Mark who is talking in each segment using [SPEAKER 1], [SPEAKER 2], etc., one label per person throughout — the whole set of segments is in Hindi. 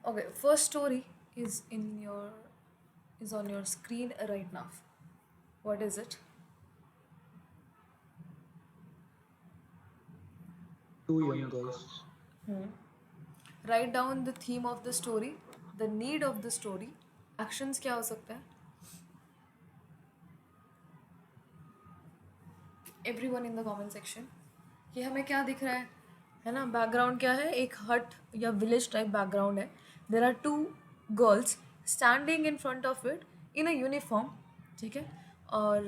[SPEAKER 1] Okay, first story is in your is on your screen right now. What is it?
[SPEAKER 2] Two young girls.
[SPEAKER 1] Write down the theme of the story, the need of the story, actions क्या हो सकता है, everyone in the comment section, कि हमें क्या दिख रहा है ना. बैकग्राउंड क्या है, एक हट या विलेज टाइप बैकग्राउंड है. There are two girls standing in front of it in a uniform. ठीक है. और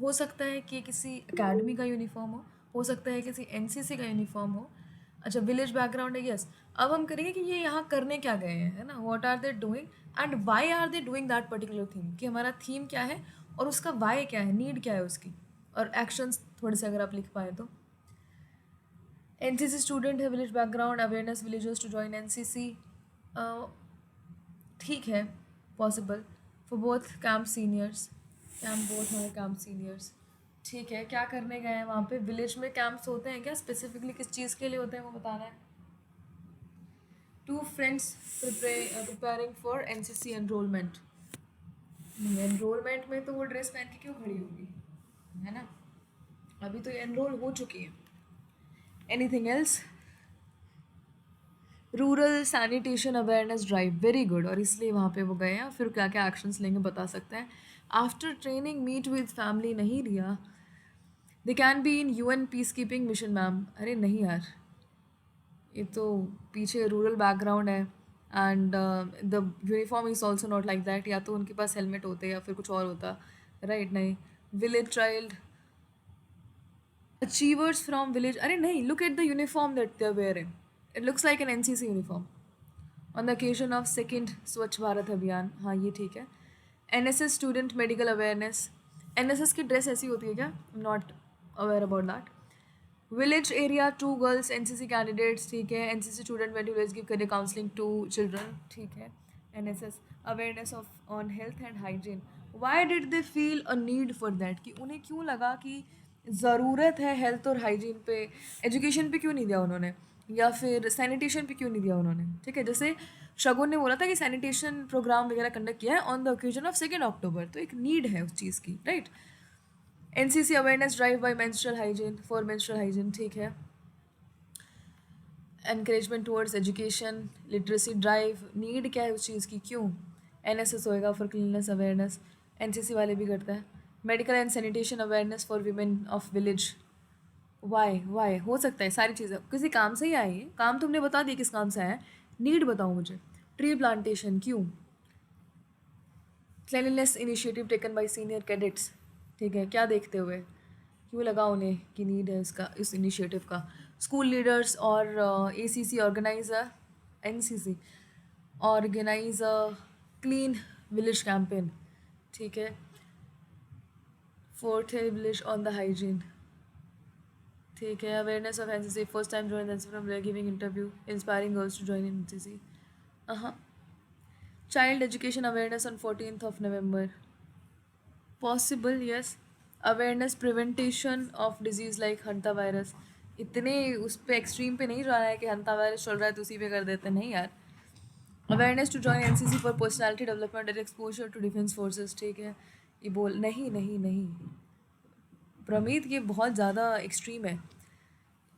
[SPEAKER 1] हो सकता है कि किसी एकेडमी का यूनिफॉर्म हो सकता है किसी एनसीसी का यूनिफॉर्म हो. अच्छा, विलेज बैकग्राउंड है, यस. अब हम करेंगे कि ये यहाँ करने क्या गए हैं, है ना. What are they doing and why are they doing that particular thing, कि हमारा थीम क्या है और उसका वाई क्या है, नीड क्या है उसकी, और एक्शंस थोड़े से अगर आप लिख पाए तो. एनसीसी स्टूडेंट है, village background, awareness villagers to join NCC. ठीक है, possible for both camp seniors. Camp both हमारे कैंप सीनियर्स. ठीक है, क्या करने गए हैं वहाँ पे, विलेज में कैंप्स होते हैं क्या, स्पेसिफिकली किस चीज़ के लिए होते हैं वो बताना है. Two friends preparing for NCC enrollment. Enrollment में तो वो ड्रेस पहन के क्यों खड़ी होगी, है ना. अभी तो ये एनरोल हो चुकी है. Anything else. Rural sanitation awareness drive, very good. और इसलिए वहाँ पे वो गए हैं. फिर क्या क्या एक्शंस लेंगे बता सकते हैं. After training meet with family, नहीं Riya. They can be in UN peacekeeping mission ma'am. अरे नहीं यार, ये तो पीछे रूरल बैकग्राउंड है. And the uniform is also not like that. या तो उनके पास हेलमेट होते या फिर कुछ और होता. राइट, नहीं. Village child, achievers from village. अरे नहीं, look at the uniform that they are wearing. It looks like an NCC uniform on the occasion of second Swachh Bharat Abhiyan. हाँ, ये ठीक है. NSS student medical awareness. NSS की ड्रेस ऐसी होती है क्या, not aware about that. Village area, two girls NCC candidates. ठीक है. NCC student went to village give career counselling to children. ठीक है. NSS awareness of on health and hygiene. Why did they feel a need for that, कि उन्हें क्यों लगा कि ज़रूरत है हेल्थ और हाइजीन पे. एजुकेशन पे क्यों नहीं दिया उन्होंने, या फिर सैनिटेशन पे क्यों नहीं दिया उन्होंने. ठीक है. जैसे शगुन ने बोला था कि सैनिटेशन प्रोग्राम वगैरह कंडक्ट किया है ऑन द ओकेजन ऑफ 2 अक्टूबर, तो एक नीड है उस चीज़ की, right. NCC awareness drive bye menstrual hygiene, for menstrual hygiene. ठीक है. Encouragement towards education, literacy drive, need क्या है उस चीज़ की, क्यों. एनएसएस होएगा फॉर क्लीननेस अवेयरनेस, एनसीसी वाले भी करता है. Medical and sanitation awareness for women of village. Why हो सकता है सारी चीज़ें किसी काम से ही आई है. काम तुमने बता दिया किस काम से आया है, नीड बताओ मुझे. ट्री प्लांटेशन क्यों. Cleanliness initiative taken by senior cadets. ठीक है. क्या देखते हुए, क्यों लगा उन्हें कि नीड है इसका, इस इनिशिएटिव का. स्कूल लीडर्स और ACC organise a, NCC organise a clean village campaign. ठीक है. फोर्थ है विलेज ऑन द हाइजीन. ठीक है. Awareness of NCC, first time join NCC from giving interview, inspiring girls to join NCC. हाँ. Child education awareness on 14th of November. Possible, yes. Awareness preventation of disease like hanta virus. इतने उस पर एक्सट्रीम पे नहीं जाना है कि हंता वायरस चल रहा है तो उसी पे कर देते हैं, नहीं यार. Awareness to join NCC for personality development and exposure to defence forces. ठीक है. ये बोल, नहीं नहीं नहीं प्रमीत, ये बहुत ज़्यादा एक्सट्रीम है.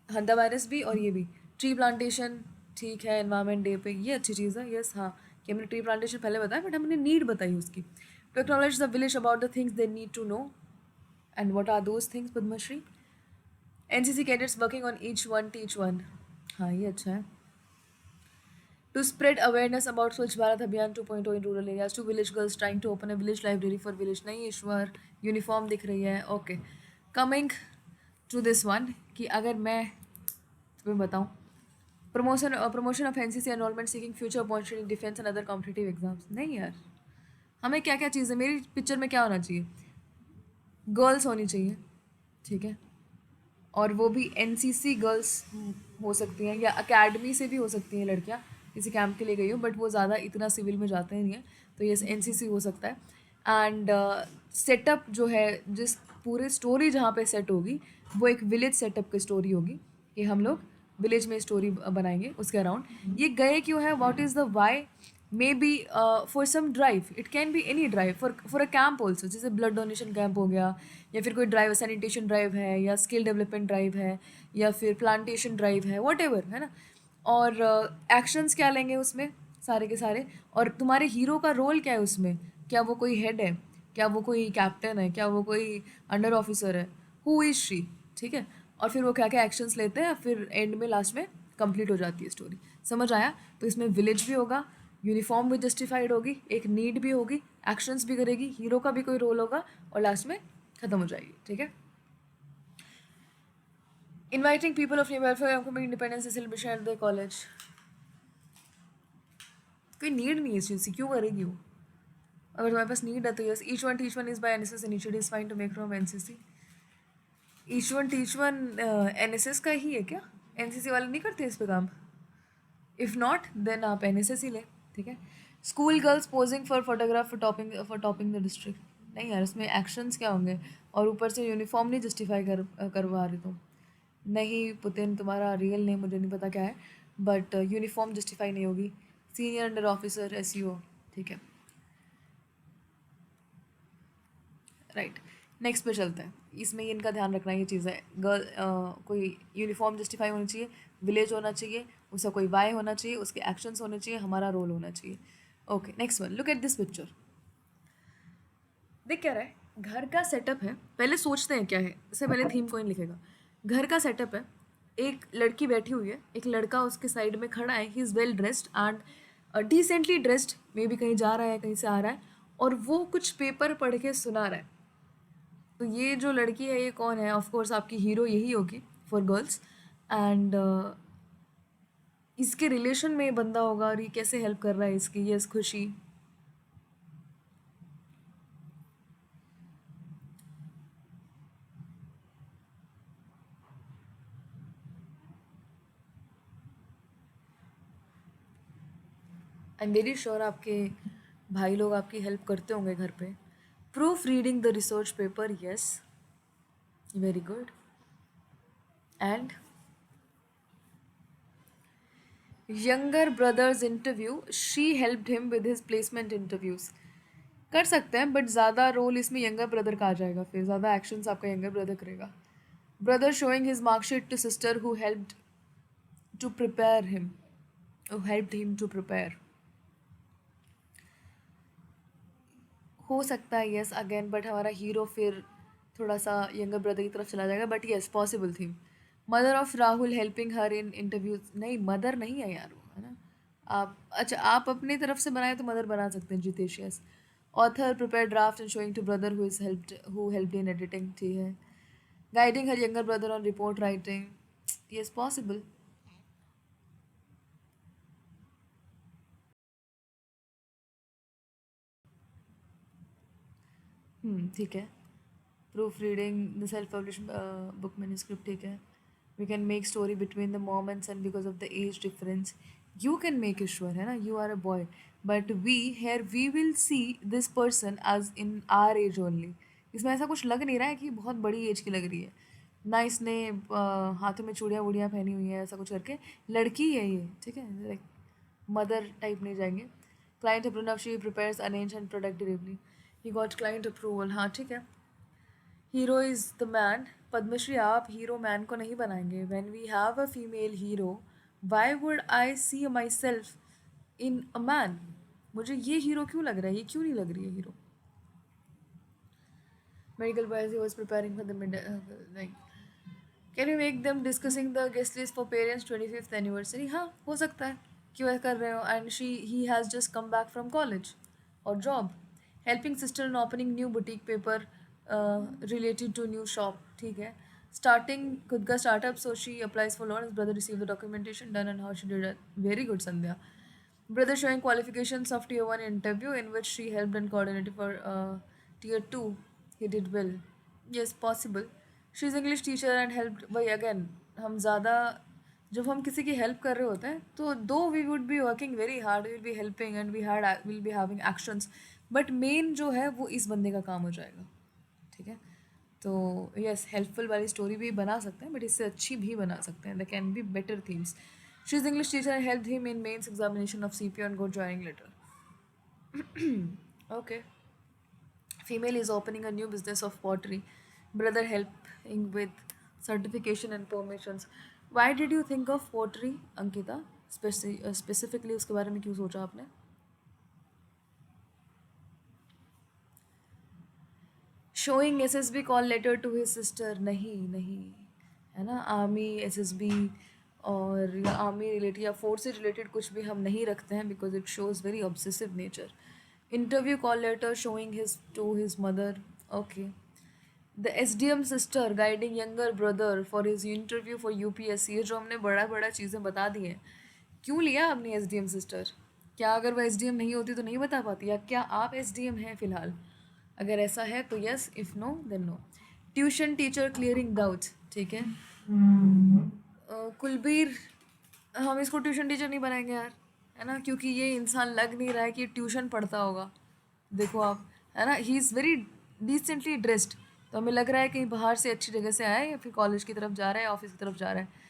[SPEAKER 1] हंता वायरस भी और ये भी. Tree plantation. ठीक है. एनवायरमेंट डे पे ये अच्छी चीज़ है, यस. हाँ, कि हमने ट्री प्लांटेशन पहले बताया बट हमने नीड बताई उसकी. To acknowledge the village about the things they need to know. And what are those things, Padmashri. NCC cadets working on each one teach one. हाँ, ये अच्छा है. टू स्प्रेड अवेयरनेस अबाउट स्वच्छ Bharat Abhiyan 2.0 in rural areas. Two village girls trying to open a village library for village. नहीं ईश्वर, यूनिफॉर्म दिख रही है. Okay. Coming to this one, कि अगर मैं तुम्हें बताऊँ, promotion of NCC enrollment seeking future opportunity in defence and other competitive exams. नहीं यार, हमें क्या क्या चीज़ें, मेरी पिक्चर में क्या होना चाहिए, गर्ल्स होनी चाहिए. ठीक है. और वो भी एनसीसी गर्ल्स हो सकती हैं, या अकेडमी से भी हो सकती हैं लड़कियां. किसी कैंप के लिए गई हो बट वो ज़्यादा इतना सिविल में जाते नहीं हैं, तो ये एनसीसी हो सकता है. एंड सेटअप जो है, जिस पूरे स्टोरी जहाँ पे सेट होगी वो एक विलेज सेटअप की स्टोरी होगी, कि हम लोग विलेज में स्टोरी बनाएंगे उसके अराउंड। ये गए क्यों है, what is the why, may be for some drive, it can be any drive, for a camp also, जैसे ब्लड डोनेशन कैंप हो गया, या फिर कोई ड्राइव सैनिटेशन ड्राइव है, या स्किल डेवलपमेंट ड्राइव है, या फिर प्लांटेशन ड्राइव है, वॉट एवर, है ना। और एक्शंस क्या लेंगे उसमें सारे के सारे, और तुम्हारे हीरो का रोल क्या है उसमें, क्या वो कोई हेड है, क्या वो कोई कैप्टन है, क्या वो कोई अंडर ऑफिसर है, हु इज़ शी, ठीक है। और फिर वो क्या क्या एक्शंस लेते हैं, फिर एंड में लास्ट में कंप्लीट हो जाती है स्टोरी। समझ आया? तो इसमें विलेज भी होगा, यूनिफॉर्म भी जस्टिफाइड होगी, एक नीड भी होगी, एक्शंस भी करेगी, हीरो का भी कोई रोल होगा, और लास्ट में ख़त्म हो जाएगी, ठीक है। Inviting people of welfare independence celebration at the college, कोई नीड नहीं है इस चीज़ की, क्यों करेगी वो? अगर तुम्हारे पास नीड है तो yes, each one is by NSS initiative is fine to make from NCC. Each one NSS का ही है क्या? एनसीसी वाले नहीं करते इस पे काम? इफ़ नॉट देन आप एनएसएस ही ले, ठीक है। School girls posing for photograph for topping the district, नहीं यार उसमें एक्शंस क्या होंगे, और ऊपर से यूनिफॉर्म नहीं जस्टिफाई करवा रही तुम। नहीं पुतिन, तुम्हारा रियल नेम मुझे नहीं पता क्या है, बट यूनिफॉर्म जस्टिफाई नहीं होगी। सीनियर अंडर ऑफिसर एसईओ, ठीक है, राइट। नेक्स्ट पे चलते हैं, इसमें इनका ध्यान रखना ये चीज़ है, गर्ल कोई यूनिफॉर्म जस्टिफाई होनी चाहिए, विलेज होना चाहिए, उसका कोई वाई होना चाहिए, उसके एक्शंस होने चाहिए, हमारा रोल होना चाहिए। Okay next one, look at this picture. देख क्या रहा है, घर का सेटअप है, पहले सोचते हैं क्या है, इससे पहले थीम कोइन लिखेगा। घर का सेटअप है, एक लड़की बैठी हुई है, एक लड़का उसके साइड में खड़ा है, he is well dressed and decently dressed, may be कहीं जा रहा है कहीं से आ रहा है, और वो कुछ पेपर पढ़ के सुना रहा है। तो ये जो लड़की है ये कौन है? ऑफ कोर्स आपकी हीरो यही होगी फॉर गर्ल्स, एंड इसके रिलेशन में ये बंदा होगा, और ये कैसे हेल्प कर रहा है इसकी, ये खुशी। आई एम वेरी श्योर आपके भाई लोग आपकी हेल्प करते होंगे घर पे। Proof reading the research paper, yes, very good. And younger brothers interview, she helped him with his placement interviews, कर सकते हैं, बट ज़्यादा रोल इसमें यंगर ब्रदर का आ जाएगा, फिर ज़्यादा एक्शंस आपका यंगर ब्रदर करेगा। Brother showing his marksheet to sister who helped to prepare him, helped him to prepare, हो सकता है यस अगेन, बट हमारा हीरो फिर थोड़ा सा यंगर ब्रदर की तरफ चला जाएगा, बट यस पॉसिबल थी। Mother of Rahul helping her in interviews, नहीं मदर नहीं है यार वो, है ना। आप अच्छा आप अपनी तरफ से बनाए तो मदर बना सकते हैं, Jitesh yes. Author prepare draft and showing to brother who helped in editing, ठीक है। Guiding her younger brother on report writing, yes possible. ठीक है। Proofreading the self publish book manuscript, ठीक है। We can make story between the mom and son because of the age difference, you can make sure, है ना, you are a boy, but we will see this person as in our age only. इसमें ऐसा कुछ लग नहीं रहा है कि बहुत बड़ी एज की लग रही है ना, इसने हाथों में चूड़ियाँ वूड़ियाँ पहनी हुई है ऐसा कुछ करके, लड़की है ये, ठीक है, लाइक मदर टाइप नहीं जाएंगे। Client approve, she prepares arrange and product delivery, he got client approval, हाँ ठीक है। Hero is the man, Padmashri आप हीरो मैन को नहीं बनाएंगे, when we have a female hero why would I see myself in a man, मुझे ये हीरो क्यों लग रहा है, ये क्यों नहीं लग रही है hero. Medical boys, he was preparing for the mid, like can you make them discussing the guest list for parents 25th anniversary, हाँ हो सकता है, क्यों ऐसा कर रहे हो, and he has just come back from college और job. Helping sister in opening new boutique paper related to new shop, ठीक है। स्टार्टिंग खुद का startup, so she applies for loan, brother receive the documentation done and how she did it, very good Sandhya. Brother showing qualifications of tier 1 interview in which she helped and coordinated for tier 2. He did well. Yes, possible. She is English teacher and helped. वही again हम ज़्यादा जब हम किसी की हेल्प कर रहे होते हैं तो though we would be working very hard, will be helping and will be having actions, but main जो है वो इस बंदे का काम हो जाएगा, ठीक है। तो यस, हेल्पफुल वाली स्टोरी भी बना सकते हैं, बट इससे अच्छी भी बना सकते हैं. They can be better themes. She is English teacher help him in mains examination of CP on good joining letter. Okay. Female is opening a new business of pottery. Brother helping with certification and permissions. Why did you think of pottery, Ankita? Specifically उसके बारे में क्यों सोचा आपने? Showing SSB call letter to his sister. नहीं नहीं, है ना, आर्मी SSB और या आर्मी रिलेटेड या फोर्स से रिलेटेड कुछ भी हम नहीं रखते हैं, because it shows very obsessive nature. Interview call letter showing his to his mother. Okay. The SDM sister guiding younger brother for his interview for UPSC. ये जो हमने बड़ा बड़ा चीज़ें बता दी हैं, क्यों लिया आपने SDM सिस्टर? क्या अगर वो SDM नहीं होती तो नहीं बता पाती, या क्या आप SDM हैं फ़िलहाल? अगर ऐसा है तो yes, if no then no. Tuition teacher clearing doubts. ठीक है. कुलबीर, हम इसको ट्यूशन टीचर नहीं बनाएंगे यार, है ना, क्योंकि ये इंसान लग नहीं रहा है कि ट्यूशन पढ़ता होगा. देखो आप, है ना, he is very decently dressed, तो हमें लग रहा है कहीं बाहर से अच्छी जगह से आया है, या फिर कॉलेज की तरफ जा रहा है, ऑफिस की तरफ जा रहा है.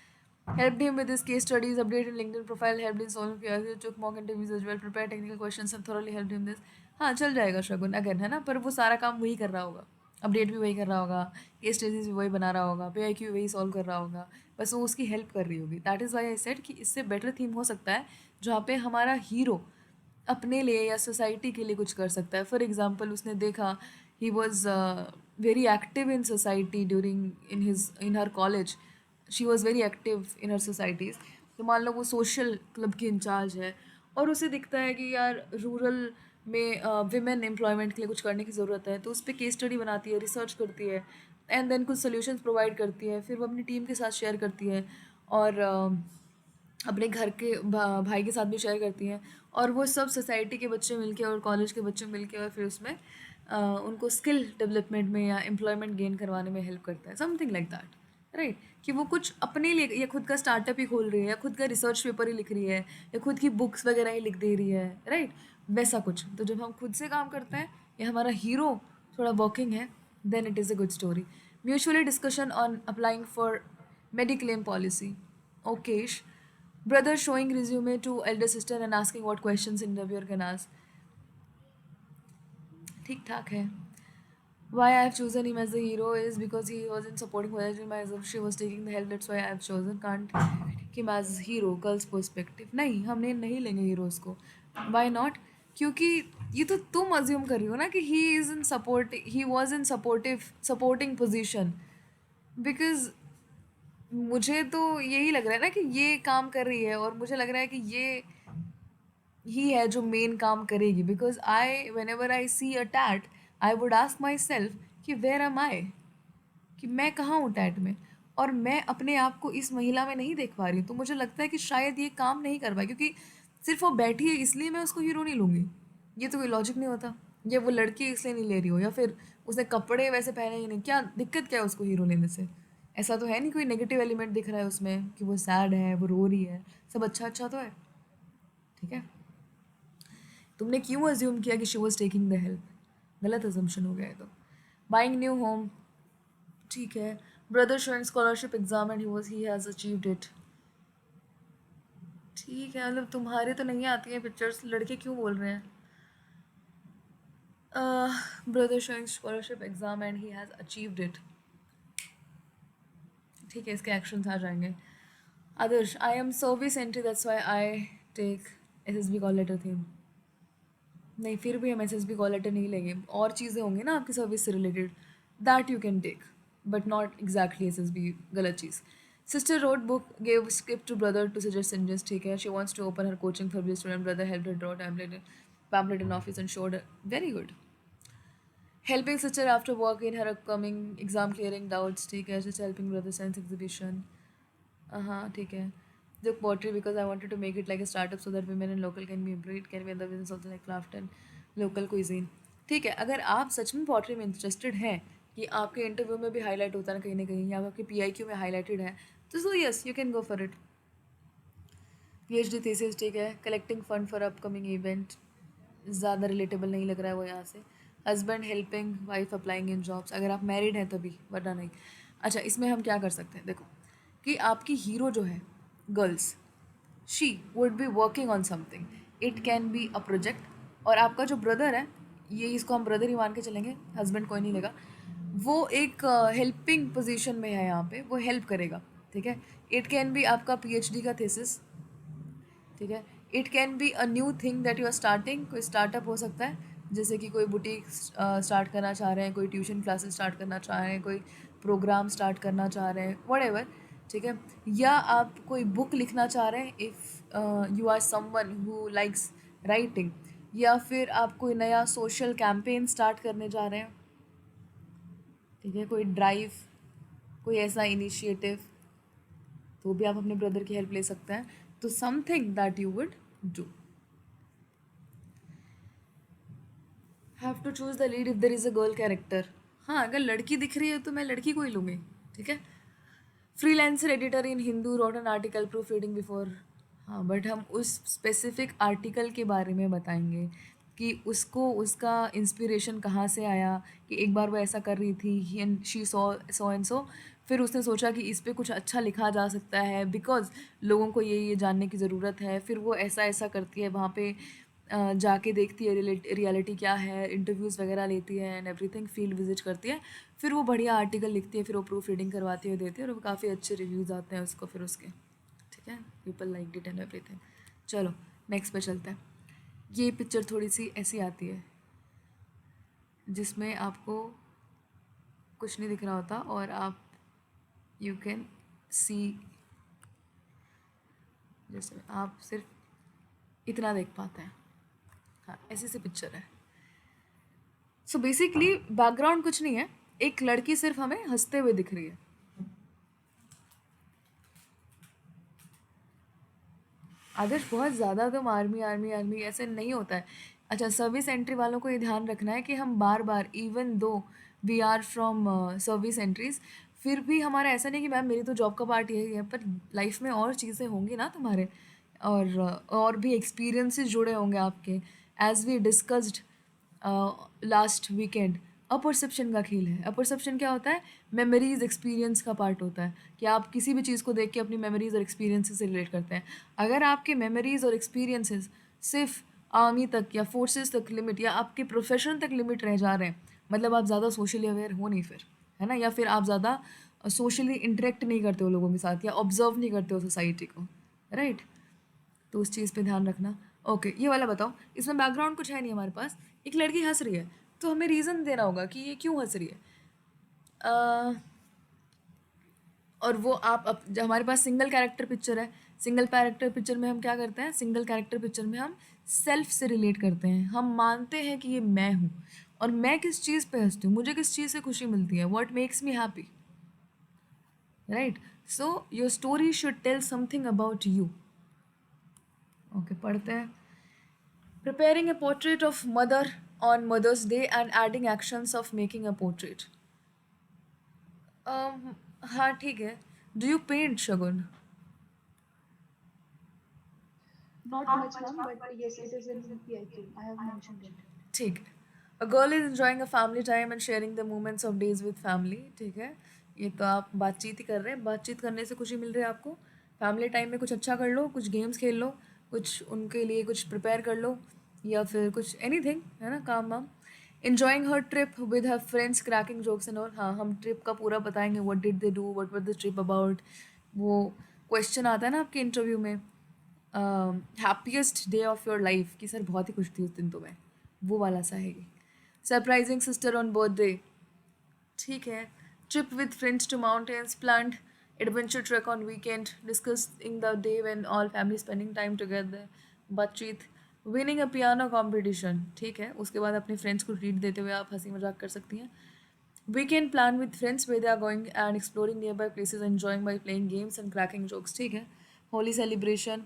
[SPEAKER 1] Helped him with his case studies, updated LinkedIn profile, helped in solving PRC, took mock interviews as well, prepared technical questions and thoroughly helped him this. हाँ, चल जाएगा शगुन अगेन, है ना, पर वो सारा काम वही कर रहा होगा, अपडेट भी वही कर रहा होगा, केस स्टडीज भी वही बना रहा होगा, PIQ भी वही सॉल्व कर रहा होगा, बस वो उसकी हेल्प कर रही होगी. That is why I said कि इससे बेटर थीम हो सकता है जहाँ पे हमारा हीरो अपने लिए या सोसाइटी के लिए कुछ कर सकता है. फॉर एग्जाम्पल, उसने देखा he was very active in society during in her college. She was very active in her societies. तो मान लो वो सोशल क्लब की इंचार्ज है, और उसे दिखता है कि यार रूरल में विमेन एम्प्लॉयमेंट के लिए कुछ करने की ज़रूरत है, तो उस पर केस स्टडी बनाती है, रिसर्च करती है, एंड देन कुछ सोल्यूशंस प्रोवाइड करती है, फिर वो अपनी टीम के साथ शेयर करती है, और अपने घर के भाई के साथ भी शेयर करती हैं, और वो सब सोसाइटी के बच्चे मिलके और कॉलेज के बच्चे मिलके और फिर उसमें उनको स्किल डेवलपमेंट में या एम्प्लॉयमेंट गेन करवाने में हेल्प करता है. Something like that, right. कि वो कुछ अपने लिए या खुद का स्टार्टअप ही खोल रही है, या खुद का रिसर्च पेपर ही लिख रही है, या खुद की बुक्स वगैरह ही लिख दे रही है, राइट. वैसा कुछ. तो जब हम खुद से काम करते हैं या हमारा हीरो थोड़ा वर्किंग है, then it is a good story. Mutually discussion on applying for mediclaim policy. ओकेश. Brother showing resume to elder sister and asking what questions interviewer can ask. ठीक ठाक है. Why I have chosen him as the hero is because he wasn't supporting Vajrayana as if she was taking the help. That's why I have chosen. Can't take him as hero. Girl's perspective. नहीं, हमने नहीं लेंगे हीरोज़ को. Why not? क्योंकि ये तो तुम अज्यूम कर रही हो ना कि he is in support, he was in supporting position. Because मुझे तो यही लग रहा है ना कि ये काम कर रही है, और मुझे लग रहा है कि ये ही है जो मेन काम करेगी. Because I whenever I see a tat, I would ask myself कि वेयर एम आई, कि मैं कहाँ हूँ टैट में, और मैं अपने आप को इस महिला में नहीं देख पा रही हूँ. तो मुझे लगता है कि शायद ये काम नहीं कर पाए, क्योंकि सिर्फ वो बैठी है इसलिए मैं उसको हीरो नहीं लूँगी. ये तो कोई लॉजिक नहीं होता. या वो लड़की इसलिए नहीं ले रही हो, या फिर उसने कपड़े वैसे पहने ही नहीं, क्या दिक्कत क्या है उसको हीरो लेने से? ऐसा तो है नहीं कोई नेगेटिव एलिमेंट दिख रहा है उसमें कि वो सैड है, वो रो रही है, सब अच्छा अच्छा तो है. ठीक है. तुमने क्यों अज्यूम किया कि she was taking the help? गलत अजम्पशन हो गया है. तो बाइंग न्यू होम. ठीक है. Brother showing scholarship exam and he has achieved it. ठीक है, मतलब तुम्हारे तो नहीं आती हैं पिक्चर्स, लड़के क्यों बोल रहे हैं? Brother showing scholarship exam and he has achieved it. ठीक है, इसके एक्शंस आ जाएंगे. Adarsh, I am service entry, that's why I take SSB call letter theme. नहीं, फिर भी हम SSB कॉल लेटर नहीं लेंगे. और चीज़ें होंगी ना आपकी सर्विस से related, that you can take, but not exactly SSB. गलत चीज़. Sister road book, gave script to brother to suggest changes. ठीक है. She wants to open her coaching for B student. Brother help her draw pamphlet in office and showed. Very good. Helping sister after work in her upcoming exam clearing doubts. ठीक है. Just helping brother science exhibition. हाँ, ठीक है. The pottery because I wanted to make it like a startup so that women and local can be employed, can be in the business also like craft and local cuisine. ठीक है. अगर आप सच में पॉटरी में इंटरेस्टेड हैं, कि आपके इंटरव्यू में भी हाईलाइट होता है ना कहीं, या आपके PIQ में हाईलाइटेड है, तो so yes, you can go for it. PhD thesis. ठीक है. Collecting fund for upcoming event. ज़्यादा रिलेटेबल नहीं लग रहा है वो यहाँ से. Husband helping wife applying in jobs, अगर आप मैरिड हैं तभी, वरना नहीं। अच्छा, इसमें हम क्या कर सकते हैं, देखो कि आपकी हीरो जो है, girls, she would be working on something, it can be a project, और आपका जो ब्रदर है, ये इसको हम ब्रदर ही मान के चलेंगे, हस्बैंड कोई नहीं लेगा, वो एक हेल्पिंग पोजीशन में है यहाँ पे, वो हेल्प करेगा, ठीक है। इट कैन बी आपका पीएचडी का थीसिस, ठीक है। It can be a new thing that you are starting, कोई स्टार्टअप हो सकता है, जैसे कि कोई बुटीक स्टार्ट करना चाह रहे हैं, कोई ट्यूशन क्लासेस स्टार्ट करना चाह रहे हैं, कोई प्रोग्राम स्टार्ट करना चाह रहे हैं, वट, ठीक है। या आप कोई बुक लिखना चाह रहे हैं, if you are someone who likes writing, या फिर आप कोई नया सोशल कैंपेन स्टार्ट करने जा रहे हैं, ठीक है, कोई ड्राइव, कोई ऐसा इनिशिएटिव, तो भी आप अपने ब्रदर की हेल्प ले सकते हैं। तो something that you would do. Have to choose the lead if there is a girl character. हाँ, अगर लड़की दिख रही है तो मैं लड़की को ही लूँगी, ठीक है। Freelancer editor in Hindu wrote an article proof reading before. हाँ, बट हम उस स्पेसिफिक आर्टिकल के बारे में बताएंगे कि उसको उसका इंस्पिरेशन कहाँ से आया, कि एक बार वो ऐसा कर रही थी and she so and so, फिर उसने सोचा कि इस पे कुछ अच्छा लिखा जा सकता है बिकॉज लोगों को ये जानने की ज़रूरत है, फिर वो ऐसा ऐसा करती है, वहाँ पे जाके देखती है रियलिटी क्या है, इंटरव्यूज़ वगैरह लेती है एंड एवरीथिंग, फील्ड विजिट करती है, फिर वो बढ़िया आर्टिकल लिखती है, फिर वो प्रूफ रीडिंग करवाती है, देती है, और वो काफ़ी अच्छे रिव्यूज़ आते हैं उसको फिर उसके, ठीक है। People like it and everything. चलो नेक्स्ट पे चलते हैं। ये पिक्चर थोड़ी सी ऐसी आती है जिसमें आपको कुछ नहीं दिख रहा होता और आप यू कैन सी, जैसे आप सिर्फ इतना देख पाते हैं। हाँ, ऐसी सी पिक्चर है। सो बेसिकली बैकग्राउंड कुछ नहीं है, एक लड़की सिर्फ हमें हंसते हुए दिख रही है। आदर्श, बहुत ज़्यादा तुम आर्मी आर्मी आर्मी ऐसे नहीं होता है। अच्छा, सर्विस एंट्री वालों को ये ध्यान रखना है कि हम बार बार, even though we are from service entries, फिर भी हमारा ऐसा नहीं कि मैम मेरी तो जॉब का पार्ट यही है, पर लाइफ में और चीज़ें होंगी ना तुम्हारे, और भी एक्सपीरियंसेस जुड़े होंगे आपके, as we discussed last weekend. Apperception का खेल है। अपरसेप्शन क्या होता है? मेमोरीज एक्सपीरियंस का पार्ट होता है, कि आप किसी भी चीज़ को देख के अपनी मेमोरीज और एक्सपीरियंसेस से रिलेट करते हैं। अगर आपके मेमोरीज और एक्सपीरियंसेस सिर्फ आर्मी तक या फोर्सेस तक लिमिट, या आपके प्रोफेशन तक लिमिट रह जा रहे हैं, मतलब आप ज़्यादा सोशली अवेयर हो नहीं फिर, है ना, या फिर आप ज़्यादा सोशली इंटरेक्ट नहीं करते हो लोगों के साथ, या ऑब्जर्व नहीं करते हो सोसाइटी को, राइट, तो उस चीज़ पे ध्यान रखना। ओके, ये वाला बताओ, इसमें बैकग्राउंड कुछ है नहीं हमारे पास, एक लड़की हंस रही है, तो हमें रीज़न देना होगा कि ये क्यों हंस रही है। अ, और वो जब हमारे पास सिंगल कैरेक्टर पिक्चर है, सिंगल कैरेक्टर पिक्चर में हम क्या करते हैं, सिंगल कैरेक्टर पिक्चर में हम सेल्फ से रिलेट करते हैं, हम मानते हैं कि ये मैं हूँ, और मैं किस चीज़ पे हंसती हूँ, मुझे किस चीज़ से खुशी मिलती है, what makes me happy, right. So your story should tell something about you. Okay, पढ़ते हैं। Preparing a portrait of mother on Mother's Day and adding actions of making a portrait. हाँ ठीक है। Do you paint, Shagun?
[SPEAKER 3] Not much, ma'am, but yes, it is in PIQ. I have mentioned it.
[SPEAKER 1] ठीक है। A girl is enjoying a family time and sharing the moments of days with family. ठीक है, ये तो आप बातचीत ही कर रहे हैं, बातचीत करने से खुशी मिल रही है आपको। फैमिली टाइम में कुछ अच्छा कर लो, कुछ गेम्स खेल लो, कुछ उनके लिए कुछ प्रिपेयर कर लो, या फिर कुछ एनीथिंग, है ना, काम वाम। enjoying her trip with her friends, cracking jokes and all। हाँ, हम ट्रिप का पूरा बताएंगे, what did they do, what was the trip about। वो क्वेश्चन आता है ना आपके इंटरव्यू में, happiest day of your life, कि सर बहुत ही खुश थी उस दिन तो मैं, वो वाला सा है ये। सरप्राइजिंग सिस्टर ऑन बर्थडे, ठीक है। Trip with friends to mountains, planned adventure track on weekend, discussing the day when all family spending time together, बातचीत। विनिंग अ पियानो कॉम्पिटिशन, ठीक है, उसके बाद अपने फ्रेंड्स को ट्रीट देते हुए आप हंसी मजाक कर सकती हैं। Weekend plan with friends way they are going and exploring nearby places, enjoying by playing games and cracking jokes, ठीक है। Holi celebration,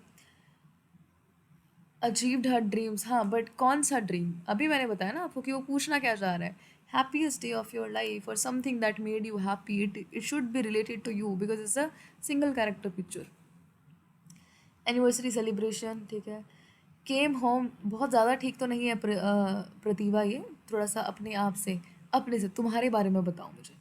[SPEAKER 1] achieved her dreams. हाँ, बट कौन सा ड्रीम, अभी मैंने बताया ना आपको कि वो पूछना क्या चाह रहा है, happiest day of your life और something that made you happy, it should be related to you because it's a single character picture. Anniversary celebration, ठीक है। केम होम बहुत ज़्यादा ठीक तो नहीं है प्रतिभा, ये थोड़ा सा अपने आप से, अपने से तुम्हारे बारे में बताओ मुझे।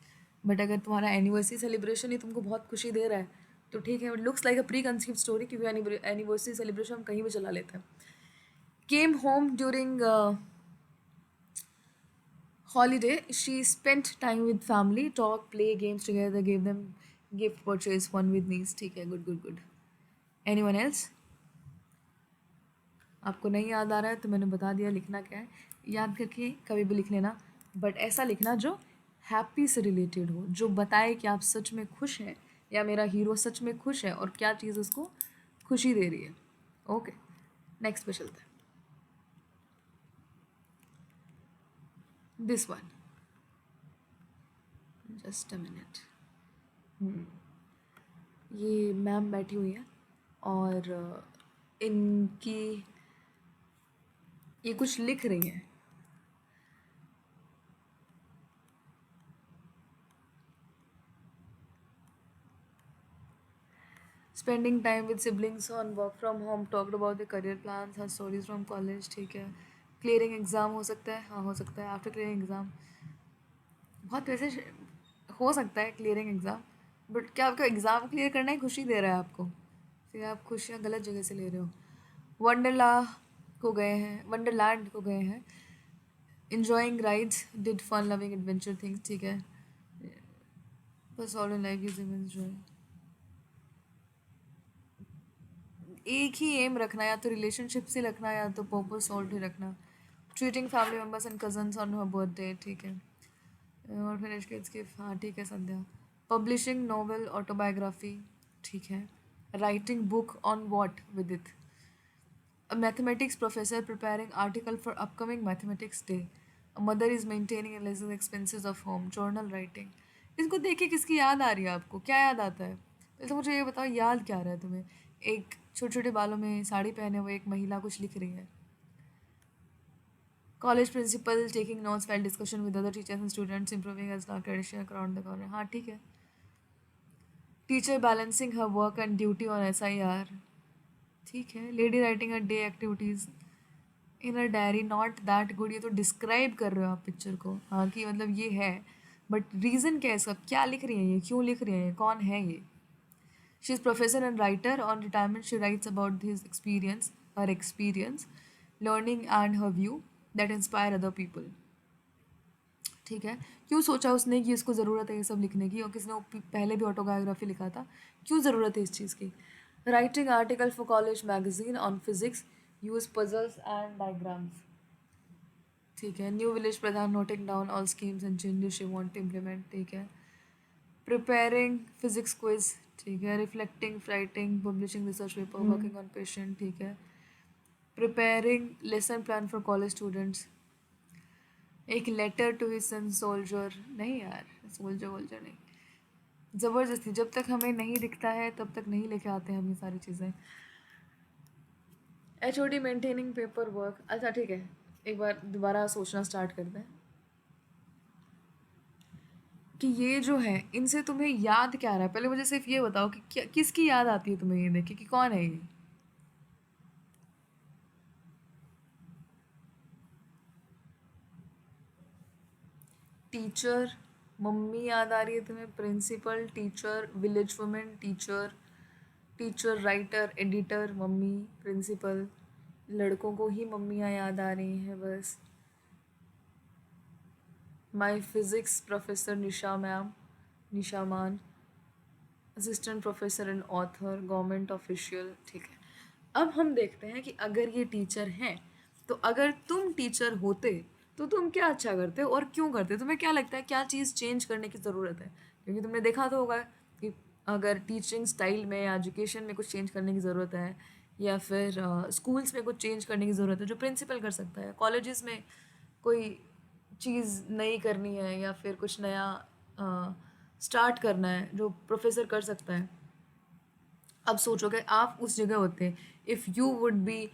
[SPEAKER 1] बट अगर तुम्हारा एनिवर्सरी सेलिब्रेशन ही तुमको बहुत खुशी दे रहा है तो ठीक है, लुक्स लाइक अ प्री कंसीव स्टोरी, क्योंकि एनिवर्सरी सेलिब्रेशन हम कहीं भी चला लेते हैं। Came home during holiday. She spent time with family, talk, play games together, gave them gift purchase, fun with niece. ठीक है, good good good. Anyone else? आपको नहीं याद आ रहा है तो मैंने बता दिया लिखना क्या है, याद करके कभी भी लिख लेना, बट ऐसा लिखना जो हैप्पी से रिलेटेड हो, जो बताए कि आप सच में खुश हैं या मेरा हीरो सच में खुश है और क्या चीज़ उसको खुशी दे रही है। ओके, नेक्स्ट पे चलते हैं। This one, just a minute. ये मैम बैठी हुई हैं और इनकी ये कुछ लिख रही हैं। Spending time with siblings on work from home, talked about the career plans, her stories from college. ठीक है, क्लियरिंग एग्ज़ाम हो सकता है, हाँ हो सकता है, आफ्टर क्लियरिंग एग्ज़ाम। बहुत वैसे हो सकता है क्लियरिंग एग्ज़ाम, बट क्या आपका एग्ज़ाम क्लियर करना ही खुशी दे रहा है आपको? फिर आप खुशियाँ गलत जगह से ले रहे हो। वंडरलैंड को गए हैं, enjoying rides, did fun loving adventure things। ठीक है, बस all in life is enjoy. एक ही एम रखना, या तो रिलेशनशिप से रखना या तो पर्पस सॉल्व ही रखना। Treating family members and cousins on her birthday. ठीक है, और फिर किड्स के, हाँ ठीक है, संध्या। Publishing novel, autobiography. ठीक है, writing book on what with it. A mathematics professor preparing article for upcoming mathematics day. A mother is maintaining and lessons expenses of home. Journal writing. इसको देख के किसकी याद आ रही है आपको? क्या याद आता है? पहले तो मुझे ये बताओ, याद क्या आ रहा है तुम्हें? एक छोटे छोटे बालों में साड़ी पहने हुए एक महिला कुछ लिख रही है। College principal taking notes while discussion with other teachers and students, improving as dark tradition around the corner। हाँ ठीक है। Teacher balancing her work and duty on SIR। ठीक है। Lady writing a day activities in a diary, not that good. ये तो डिस्क्राइब कर रहे हो आप पिक्चर को, हाँ कि मतलब ये है, बट रीज़न क्या है इसका? क्या लिख रही है ये, क्यों लिख रही है ये, कौन है ये? She is professor and writer. On retirement she writes about his experience, her experience, learning and her view that inspire other people. ठीक है, क्यों सोचा उसने कि इसको ज़रूरत है ये सब लिखने की, और किसने पहले भी ऑटोबायोग्राफी लिखा था, क्यों ज़रूरत है इस चीज़ की? Writing article for college magazine on physics, use puzzles and diagrams. ठीक है, new village pradhan noting down all schemes and changes she want to implement. ठीक है, प्रिपेयरिंग फिजिक्स क्विज। ठीक है, reflecting, writing, publishing research paper, working on patient. ठीक है, preparing lesson plan for college students, एक letter to his son soldier. नहीं यार, सोल्जर वोल्जर नहीं, ज़बरदस्ती जब तक हमें नहीं दिखता है तब तक नहीं लेके आते हम ये सारी चीज़ें। HOD maintaining paper work. अच्छा ठीक है, एक बार दोबारा सोचना स्टार्ट करते हैं कि ये जो है इनसे तुम्हें याद क्या आ रहा है। पहले मुझे सिर्फ ये बताओ कि क्या, किसकी याद आती है तुम्हें ये देख के कि कौन है ये? टीचर, मम्मी याद आ रही है तुम्हें, principal, teacher, village women, teacher, teacher, writer, editor, mummy, principal. लड़कों को ही मम्मियाँ याद आ रही हैं बस। My physics professor Nisha ma'am, Nisha Maan, assistant professor and author, government official. ठीक है, अब हम देखते हैं कि अगर ये टीचर हैं तो अगर तुम टीचर होते तो तुम क्या अच्छा करते और क्यों करते? तुम्हें क्या लगता है क्या चीज़ चेंज करने की ज़रूरत है? क्योंकि तुमने देखा तो होगा कि अगर टीचिंग स्टाइल में या एजुकेशन में कुछ चेंज करने की ज़रूरत है, या फिर स्कूल्स में कुछ चेंज करने की ज़रूरत है जो प्रिंसिपल कर सकता है, कॉलेजेस में कोई चीज़ नई करनी है या फिर कुछ नया स्टार्ट करना है जो प्रोफेसर कर सकता है। अब सोचोगे आप उस जगह होते, if you would be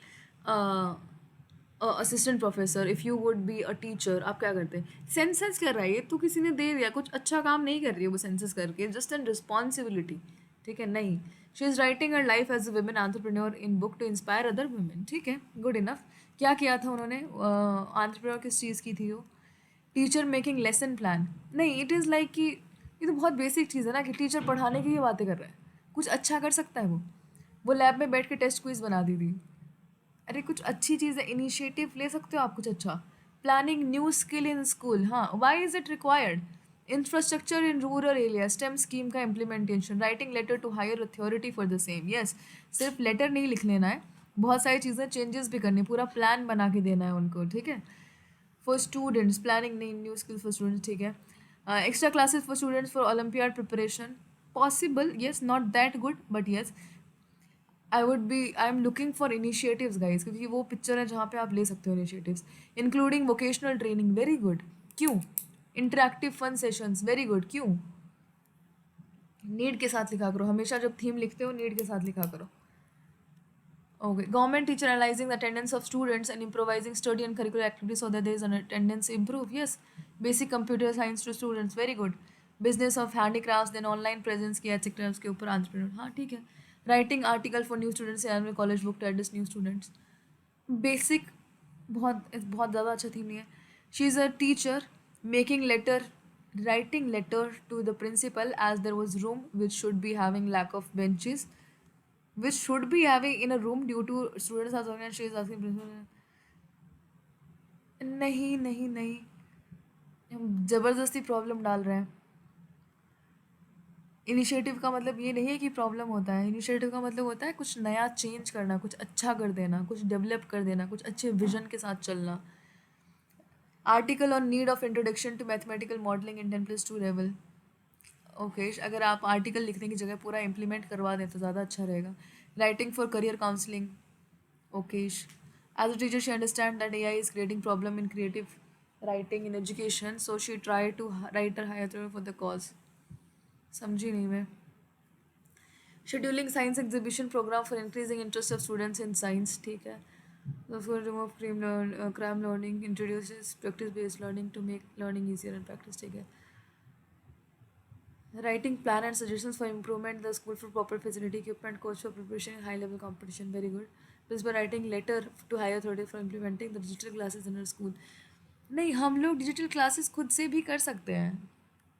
[SPEAKER 1] assistant professor, if you would be a teacher, आप क्या करते? सेंसस कर रहा है ये तो किसी ने दे दिया, कुछ अच्छा काम नहीं कर रही है वो सेंसस करके, जस्ट एन रिस्पॉन्सिबिलिटी। ठीक है, नहीं, she is writing her life as a women entrepreneur in book to inspire other women. ठीक है, गुड इनफ. क्या किया था उन्होंने? एंटरप्रेन्योर किस चीज़ की थी वो? Teacher making lesson plan. नहीं, इट इज़ लाइक कि ये तो बहुत बेसिक चीज़ है ना कि टीचर पढ़ाने की ही बातें कर रहा है. कुछ अच्छा कर सकता है वो लैब में बैठ के टेस्ट क्विज बना दी थी. अरे कुछ अच्छी चीज़ है, इनिशिएटिव ले सकते हो आप कुछ अच्छा. Planning new skill in school. हाँ, why is it required? Infrastructure in rural area, STEM scheme का implementation, writing letter to higher authority for the same. Yes, सिर्फ लेटर नहीं लिख लेना है, बहुत सारी चीज़ें चेंजेस भी करनी, पूरा प्लान बना के देना है उनको. ठीक है. For students, planning new skills for students. ठीक है. Extra classes for students for olympiad preparation. Possible, yes, not that good, but yes, I am looking for initiatives guys, क्योंकि वो पिक्चर है जहाँ पे आप ले सकते हो initiatives. Including vocational training, very good. क्यों? Interactive fun sessions, very good. क्यों? नीड के साथ लिखा करो, हमेशा जब थीम लिखते हो नीड के साथ लिखा करो. Okay. Government teacher analyzing the attendance of students and improvising study and curricular activities so that there is an attendance improve. Yes. Basic computer science to students. Very good. Business of handicrafts, then online presence किया etc. उसके ऊपर entrepreneur. हाँ ठीक है. Writing article for new students and college book to address new students. Basic बहुत ज़्यादा अच्छा थीम नहीं है. She is a teacher making letter, writing letter to the principal as there was room which should be having lack of benches, which should be having in a room due to students are talking and she is asking principal. नहीं नहीं नहीं, हम ज़बरदस्ती प्रॉब्लम डाल रहे हैं. इनिशिएटिव का मतलब ये नहीं है कि प्रॉब्लम होता है. इनिशिएटिव का मतलब होता है कुछ नया चेंज करना, कुछ अच्छा कर देना, कुछ डेवलप कर देना, कुछ अच्छे विजन के साथ चलना. Article on need of introduction to mathematical modelling in 10+2 level. Okay, अगर आप आर्टिकल लिखने की जगह पूरा इम्प्लीमेंट करवा दें तो ज़्यादा अच्छा रहेगा. Writing for career counselling. Okay. As a teacher, she understands that AI is creating problem in creative writing in education, so she tried to write her higher theory for the cause. समझी नहीं मैं. Scheduling science exhibition program for increasing interest of students in science. ठीक है. For remove crime learning, introduces practice-based learning to make learning easier and practice. ठीक है. Writing plan and suggestions for improvement in the school for proper facility, equipment, coach for preparation in high-level competition. Very good. Plus by writing letter to higher authority for implementing the digital classes in our school. नहीं, हम लोग डिजिटल क्लासेस खुद से भी कर सकते हैं,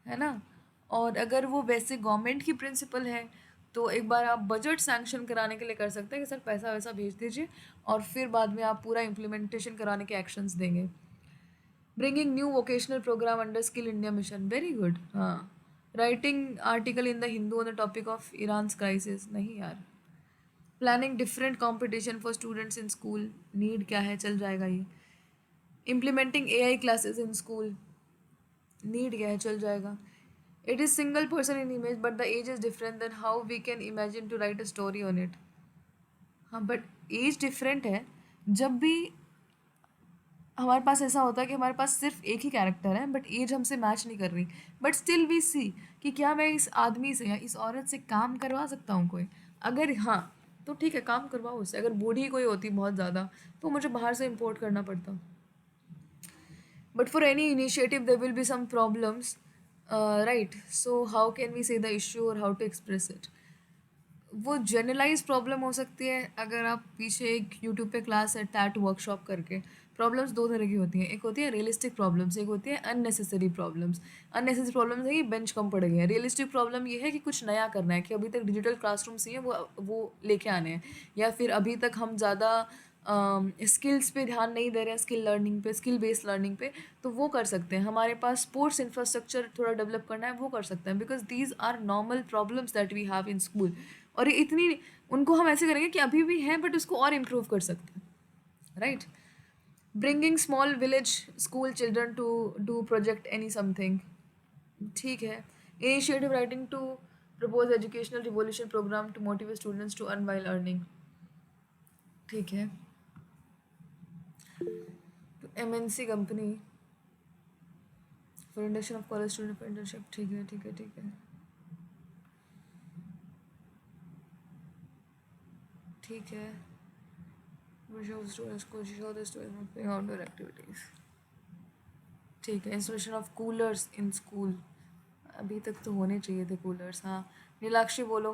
[SPEAKER 1] है ना. और अगर वो वैसे गवर्नमेंट की प्रिंसिपल है तो एक बार आप बजट सैंक्शन कराने के लिए कर सकते हैं कि सर पैसा वैसा भेज दीजिए, और फिर बाद में आप पूरा इम्प्लीमेंटेशन कराने के एक्शंस देंगे. Bringing new vocational program under skill India mission. Very good. हाँ. Writing article in the Hindu on the topic of Iran crisis. नहीं यार. Planning different competition for students in school. Need क्या है, चल जाएगा ये. Implementing AI classes in school. Need क्या है, चल जाएगा. It is single person in image but the age is different then how we can imagine to write a story on it. हाँ, बट एज डिफरेंट है. जब भी हमारे पास ऐसा होता है कि हमारे पास सिर्फ एक ही कैरेक्टर है बट एज हमसे मैच नहीं कर रही, बट स्टिल वी सी कि क्या मैं इस आदमी से या इस औरत से काम करवा सकता हूँ कोई. अगर हाँ तो ठीक है, काम करवाओ उससे. अगर बूढ़ी कोई होती बहुत ज़्यादा तो मुझे बाहर से इम्पोर्ट करना पड़ता. But for any initiative there will be some problems, right. So how can we say the issue और हाउ टू एक्सप्रेस इट. वो जनरलाइज प्रॉब्लम हो सकती है. अगर आप पीछे एक यूट्यूब पे क्लास है टैट वर्कशॉप करके. प्रॉब्लम्स दो तरह की होती हैं, एक होती है रियलिस्टिक प्रॉब्लम्स, एक होती है अननेसेसरी प्रॉब्लम्स. अननेसेसरी प्रॉब्लम्स है कि बेंच कम पड़ गई है. रियलिस्टिक प्रॉब्लम ये है कि कुछ नया करना है, कि अभी तक डिजिटल क्लासरूम्स ही हैं वो लेके आने हैं, या फिर अभी तक हम ज़्यादा स्किल्स पे ध्यान नहीं दे रहे हैं, स्किल लर्निंग पे, स्किल बेस्ड लर्निंग पे. तो वो कर सकते हैं. हमारे पास स्पोर्ट्स इंफ्रास्ट्रक्चर थोड़ा डेवलप करना है, वो कर सकते हैं. Because these are normal problems that we have in school. और ये इतनी उनको हम ऐसे करेंगे कि अभी भी हैं बट उसको और इम्प्रूव कर सकते हैं, right. Bringing small village school children to do project any something. ठीक है. Initiative writing to propose educational revolution programme to motivate students to earn while earning. ठीक है. MNC company for induction of college student for internship. ठीक है ठीक है ठीक है ठीक है. ठीक है. Installation of coolers in school. अभी तक तो होने चाहिए थे कूलर्स. हाँ, नीलाक्षी बोलो.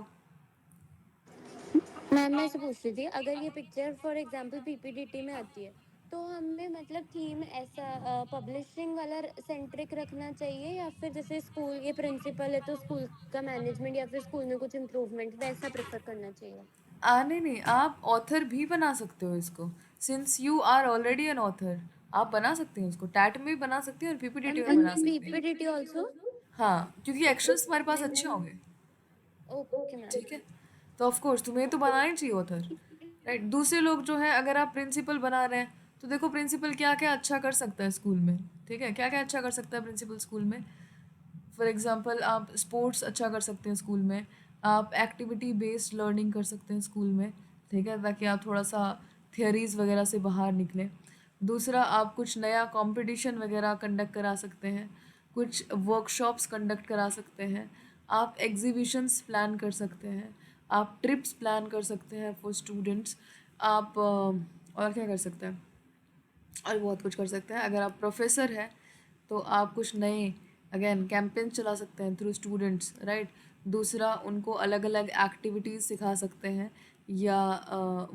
[SPEAKER 4] मैम मैं ऐसे पूछ रही थी, अगर ये पिक्चर फॉर एग्जांपल पीपीडीटी में आती है तो हमें मतलब थीम ऐसा पब्लिशिंग वाला सेंट्रिक रखना चाहिए, या फिर जैसे स्कूल ये प्रिंसिपल है तो स्कूल का मैनेजमेंट या फिर स्कूल में कुछ इम्प्रूवमेंट वैसा प्रेफर करना चाहिए?
[SPEAKER 1] नहीं नहीं, आप ऑथर भी बना सकते हो इसको। Since you are already an author, आप बना सकते हैं इसको, टैट में भी बना सकते हैं और पीपीडीटी में
[SPEAKER 4] एंड
[SPEAKER 1] बना सकते हैं।
[SPEAKER 4] PPDT also?
[SPEAKER 1] हाँ, क्योंकि एक्शंस तुम्हारे पास अच्छे होंगे।
[SPEAKER 4] Okay ma'am.
[SPEAKER 1] ठीक है, तो ऑफ कोर्स तुम्हें तो बनाना ही चाहिए ऑथर, राइट। दूसरे लोग जो है, अगर आप प्रिंसिपल बना रहे हैं तो देखो प्रिंसिपल क्या क्या अच्छा कर सकता है स्कूल में। ठीक है, क्या क्या अच्छा कर सकता है प्रिंसिपल स्कूल में। फॉर एग्जांपल आप स्पोर्ट्स अच्छा कर सकते हैं स्कूल में, आप एक्टिविटी बेस्ड लर्निंग कर सकते हैं स्कूल में। ठीक है, ताकि आप थोड़ा सा थियरीज वगैरह से बाहर निकलें। दूसरा, आप कुछ नया कंपटीशन वगैरह कंडक्ट करा सकते हैं, कुछ वर्कशॉप्स कंडक्ट करा सकते हैं, आप एग्जीबिशंस प्लान कर सकते हैं, आप ट्रिप्स प्लान कर सकते हैं फॉर स्टूडेंट्स। आप और क्या कर सकते हैं, और बहुत कुछ कर सकते हैं। अगर आप प्रोफेसर हैं तो आप कुछ नए अगेन कैंपेन चला सकते हैं थ्रू स्टूडेंट्स, राइट। दूसरा, उनको अलग अलग एक्टिविटीज़ सिखा सकते हैं या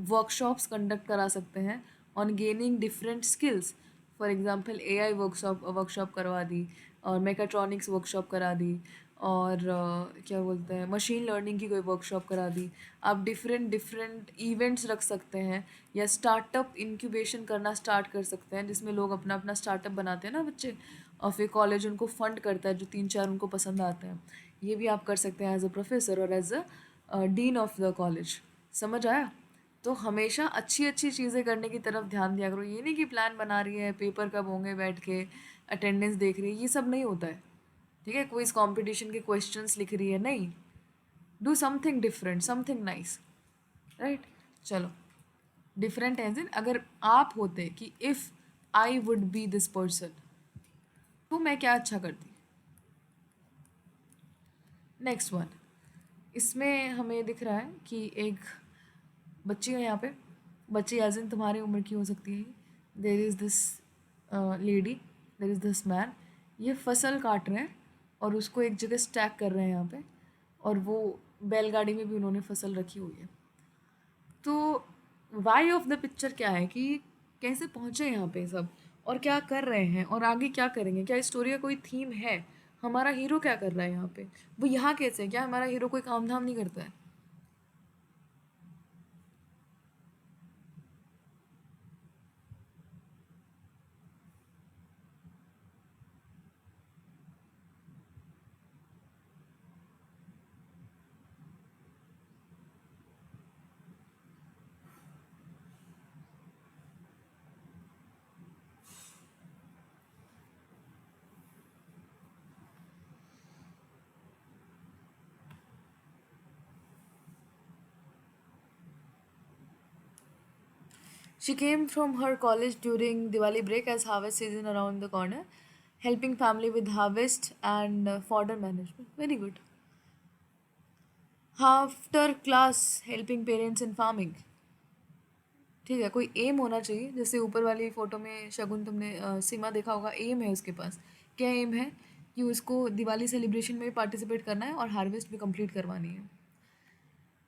[SPEAKER 1] वर्कशॉप्स कंडक्ट करा सकते हैं on gaining different skills. For example AI workshop करवा दी, और मेकाट्रॉनिक्स वर्कशॉप करा दी, और क्या बोलते हैं, मशीन लर्निंग की कोई वर्कशॉप करा दी। आप डिफरेंट डिफरेंट इवेंट्स रख सकते हैं, या स्टार्टअप इंक्यूबेशन करना स्टार्ट कर सकते हैं, जिसमें लोग अपना अपना स्टार्टअप बनाते हैं ना बच्चे, और फिर कॉलेज उनको फंड करता है जो 3-4 उनको पसंद आते हैं। ये भी आप कर सकते हैं एज अ प्रोफेसर और as a dean of the college. समझ आया? तो हमेशा अच्छी अच्छी चीज़ें करने की तरफ ध्यान दिया करो। ये नहीं कि प्लान बना रही है, पेपर कब होंगे, बैठ के अटेंडेंस देख रही है, ये सब नहीं होता है। ठीक है, क्विज कंपटीशन के क्वेश्चंस लिख रही है, नहीं। Do something different, something nice, right. चलो, डिफरेंट एज इन, अगर आप होते कि if I would be this person, तो मैं क्या अच्छा करती। नेक्स्ट वन, इसमें हमें दिख रहा है कि एक बच्ची है यहाँ पे। बच्ची एज इन तुम्हारी उम्र की हो सकती है। There is this lady, there is this man, ये फसल काट रहे हैं और उसको एक जगह स्टैक कर रहे हैं यहाँ पे, और वो बैलगाड़ी में भी उन्होंने फसल रखी हुई है। तो वाई ऑफ द पिक्चर क्या है कि कैसे पहुँचे यहाँ पे सब, और क्या कर रहे हैं, और आगे क्या करेंगे, क्या स्टोरी का कोई थीम है, हमारा हीरो क्या कर रहा है यहाँ पे, वो यहाँ कैसे है, क्या हमारा हीरो कोई काम धाम नहीं करता है। She came from her college during Diwali break as harvest season around the corner, helping family with harvest and fodder management. Very good. After class, helping parents in farming. ठीक है, कोई एम होना चाहिए, जैसे ऊपर वाली फोटो में शगुन तुमने सीमा देखा होगा, एम है उसके पास। क्या एम है कि उसको दिवाली सेलिब्रेशन में भी पार्टिसिपेट करना है और हार्वेस्ट भी कंप्लीट करवानी है।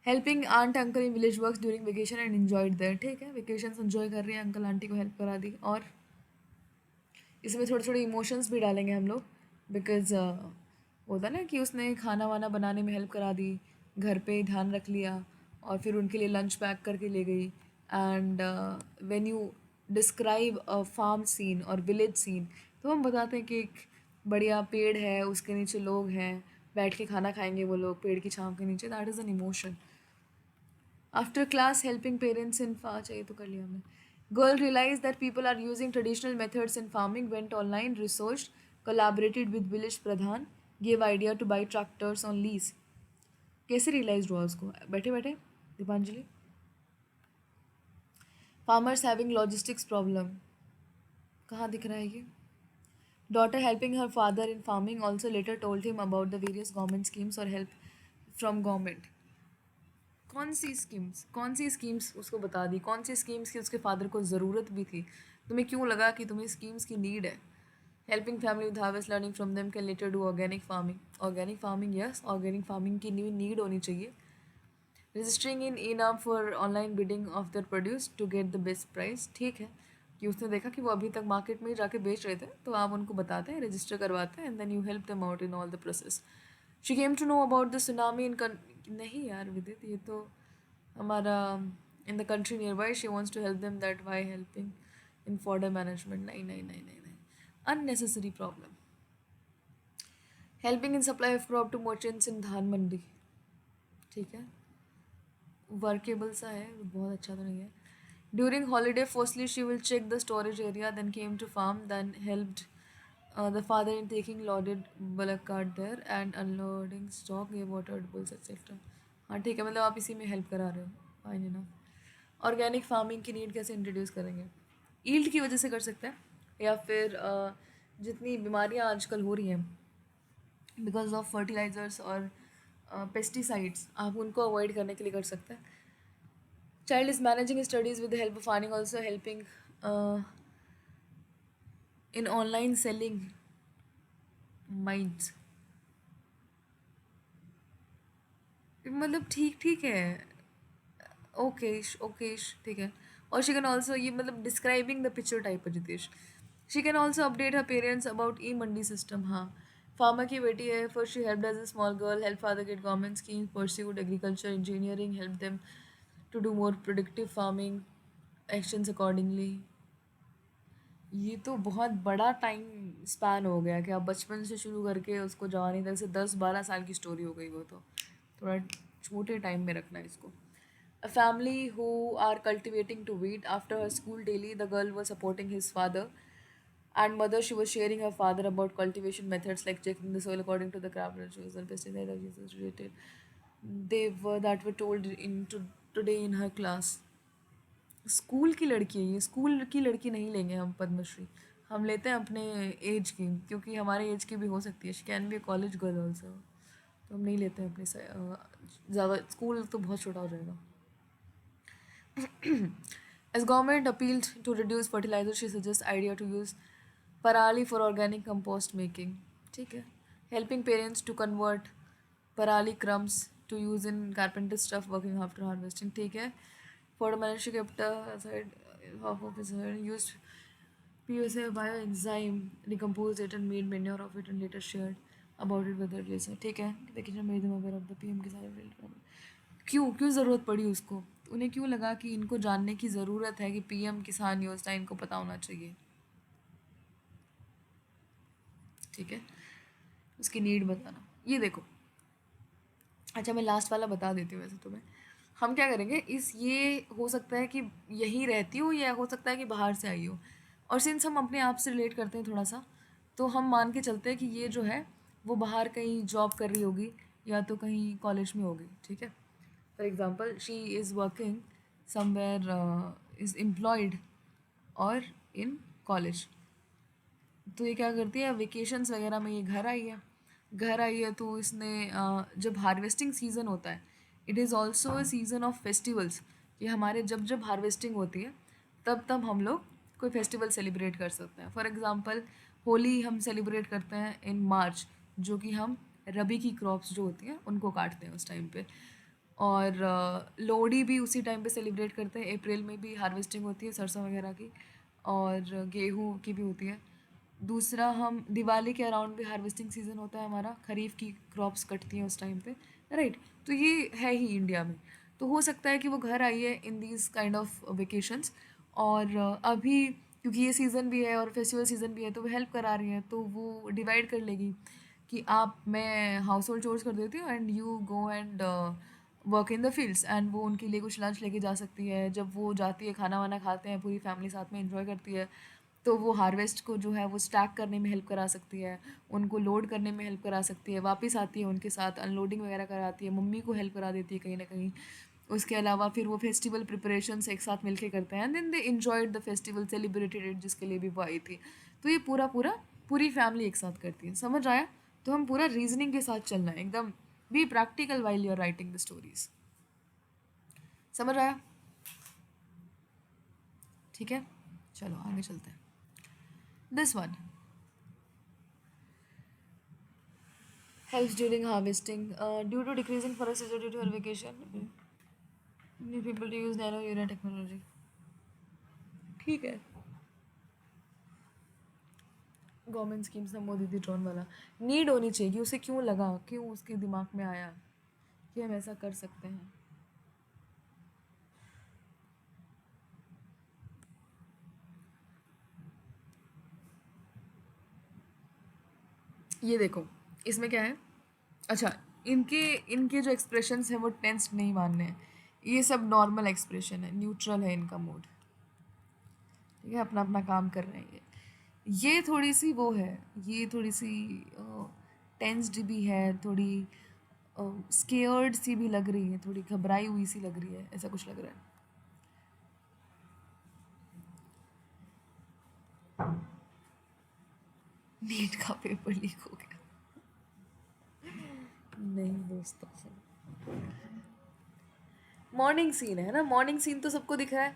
[SPEAKER 1] Helping aunt uncle in village work during vacation and enjoyed there. ठीक है, वेकेशन एंजॉय कर रही है, अंकल आंटी को हेल्प करा दी। और इसमें थोड़े थोड़े इमोशंस भी डालेंगे हम लोग, बिकॉज होता ना कि उसने खाना वाना बनाने में हेल्प करा दी, घर पे ध्यान रख लिया, और फिर उनके लिए लंच पैक करके ले गई। And when you describe a farm scene और विलेज सीन, तो हम बताते हैं कि एक बढ़िया पेड़ है, उसके नीचे लोग हैं, बैठ के खाना खाएंगे वो लोग पेड़ की छाँव के नीचे, that is an emotion. After class, helping parents in farm, चाहिए तो कर लिया हमने। Girl realise that people are using traditional methods in farming, went online, research, collaborated with village pradhan, gave idea to buy tractors on lease। कैसे रियलाइज हुआ उसको, बैठे बैठे, Deepanjali. Farmers having logistics problem, कहाँ दिख रहा है ये। Daughter helping her father in farming also later told him about the various government schemes or help from government। कौन सी स्कीम्स उसको बता दी, कौन सी स्कीम्स की उसके फादर को ज़रूरत भी थी, तुम्हें क्यों लगा कि तुम्हें स्कीम्स की नीड है। Helping family with harvest, learning from them, can later do organic farming. Organic farming, yes, organic farming की नीड होनी चाहिए। Registering in ENAM for online bidding of their produce to get the best price. ठीक है, कि उसने देखा कि वो अभी तक मार्केट में ही जाके बेच रहे थे, तो आप उनको बताते हैं, रजिस्टर करवाते हैं, and then you help them out in all the process. She came to know about the tsunami in नहीं यार विदित, ये तो हमारा in the country nearby, she wants to help them that why helping in fodder management. नहीं नहीं नहीं नहीं नहीं, unnecessary problem. Helping in supply of crop to merchants in dhan mandi. ठीक है, वर्केबल सा है, बहुत अच्छा तो नहीं है। During holiday firstly she will check the storage area, then came to farm, then helped the father in taking loaded bulk cart there and unloading stock, ये वाटर्ड बुल्स एक्सेट्रा। हाँ ठीक है, मतलब आप इसी में हेल्प करा रहे हो, फाइन इनफ। ऑर्गेनिक फार्मिंग की नीड कैसे इंट्रोड्यूस करेंगे? ईल्ड की वजह से कर सकते हैं, या फिर जितनी बीमारियाँ आजकल हो रही हैं बिकॉज ऑफ फर्टिलाइजर्स और पेस्टिसाइड्स, आप उनको अवॉइड करने के लिए कर सकते हैं। Child is managing his studies with the help of earning, also helping in online selling minds। मतलब ठीक ठीक है, ओकेश ओकेश ठीक है। और शी कैन ऑल्सो, ये मतलब डिस्क्राइबिंग द पिक्चर टाइप है Jitesh. She can also update her parents about e mandi system. हाँ, फार्मर की बेटी है, first she help as a small girl, help father get government scheme, pursued agriculture engineering, help them to do more productive farming, actions accordingly. ये तो बहुत बड़ा टाइम स्पैन हो गया कि आप बचपन से शुरू करके उसको जवानी तक से 10-12 साल की स्टोरी हो गई। वो तो थोड़ा छोटे टाइम में रखना है इसको। A family who are cultivating to wheat after her school daily, the girl was supporting his father and mother, she was sharing her father about cultivation methods like checking the soil according to the craft rituals and pesticide uses related they were that were told in today in her class। School की लड़की है ये, स्कूल की लड़की नहीं लेंगे हम पद्मश्री, हम लेते हैं अपने एज की, क्योंकि हमारे एज की भी हो सकती है, she can be A college girl also, तो हम नहीं लेते हैं अपने ज़्यादा, स्कूल तो बहुत छोटा हो जाएगा। As government appealed to reduce fertilizer, she suggests idea to use parali for organic compost making। ठीक है, helping parents to convert parali crumbs to use in carpenter stuff working after harvesting। ठीक है, for the managed to kept aside half of his hair, used PSA bioenzyme, decomposed it and made manure of it and later shared about it with the relations। ठीक है, लेकिन made them aware of the PM के सारे related। क्यों क्यों ज़रूरत पड़ी उसको, उन्हें क्यों लगा कि इनको जानने की ज़रूरत है कि PM किसान योजना इनको पता होना चाहिए? ठीक है, उसकी नीड बताना। ये देखो, अच्छा मैं लास्ट वाला बता देती हूँ वैसे तुम्हें। हम क्या करेंगे, ये हो सकता है कि यहीं रहती हो या हो सकता है कि बाहर से आई हो, और सिंस हम अपने आप से रिलेट करते हैं थोड़ा सा, तो हम मान के चलते हैं कि ये जो है वो बाहर कहीं जॉब कर रही होगी या तो कहीं कॉलेज में होगी। ठीक है, for example she is working somewhere, is employed और इन कॉलेज। तो ये क्या करती है, वेकेशंस वगैरह में ये घर आई है, घर आई है तो इसने जब हार्वेस्टिंग सीज़न होता है, it is also a season off festivals, कि हमारे जब जब हार्वेस्टिंग होती है तब तब हम लोग कोई फेस्टिवल सेलिब्रेट कर सकते हैं। फॉर एग्ज़ाम्पल होली हम सेलिब्रेट करते हैं इन मार्च, जो कि हम रबी की क्रॉप्स जो होती हैं उनको काटते हैं उस टाइम पे। और लोहड़ी भी उसी टाइम पे सेलिब्रेट करते हैं, अप्रैल में भी हार्वेस्टिंग होती है सरसों वगैरह की, और गेहूँ की भी होती है। दूसरा, हम दिवाली के अराउंड भी हार्वेस्टिंग सीज़न होता है हमारा, खरीफ की क्रॉप्स कटती हैं उस टाइम पे, राइट। तो ये है ही इंडिया में। तो हो सकता है कि वो घर आई है in these kind of vacations, और अभी क्योंकि ये सीज़न भी है और फेस्टिवल सीज़न भी है तो वो हेल्प करा रही है, तो वो डिवाइड कर लेगी कि आप, मैं हाउस होल्ड चोर्स कर देती हूँ and you go and work in the fields, and वो उनके लिए कुछ लंच लेके जा सकती है। जब वो जाती है, खाना वाना खाते हैं, पूरी फैमिली साथ में एंजॉय करती है, तो वो हार्वेस्ट को जो है वो स्टैक करने में हेल्प करा सकती है, उनको लोड करने में हेल्प करा सकती है, वापस आती है उनके साथ अनलोडिंग वगैरह कराती है, मम्मी को हेल्प करा देती है कहीं ना कहीं। उसके अलावा फिर वो फेस्टिवल प्रिपरेशंस एक साथ मिलके करते हैं, and then they enjoyed the festival, celebrated it, जिसके लिए भी वो आई थी। तो ये पूरा पूरा पूरी फैमिली एक साथ करती है, समझ आया? तो हम पूरा रीजनिंग के साथ चलना है एकदम, be practical while you are writing the stories. समझ आया? ठीक है, चलो आगे चलते हैं। This one helps during harvesting due to decreasing forest due to her vacation। New people to use nano urea technology. ठीक है, गवर्नमेंट स्कीम्स में मोदी दी ड्रोन वाला नीड होनी चाहिए कि उसे क्यों लगा, क्यों उसके दिमाग में आया कि हम ऐसा कर सकते हैं। ये देखो इसमें क्या है। अच्छा, इनके इनके जो एक्सप्रेशंस हैं वो टेंस्ड नहीं मानने हैं, ये सब नॉर्मल एक्सप्रेशन है, न्यूट्रल है इनका मूड। ठीक है, अपना अपना काम कर रहे हैं ये थोड़ी सी वो है, ये थोड़ी सी टेंस्ड भी है, थोड़ी स्केयर्ड सी भी लग रही है, थोड़ी घबराई हुई सी लग रही है, ऐसा कुछ लग रहा है। नीट का पेपर लीक हो गया। नहीं दोस्तों, मॉर्निंग सीन है ना, मॉर्निंग सीन तो सबको दिख रहा है,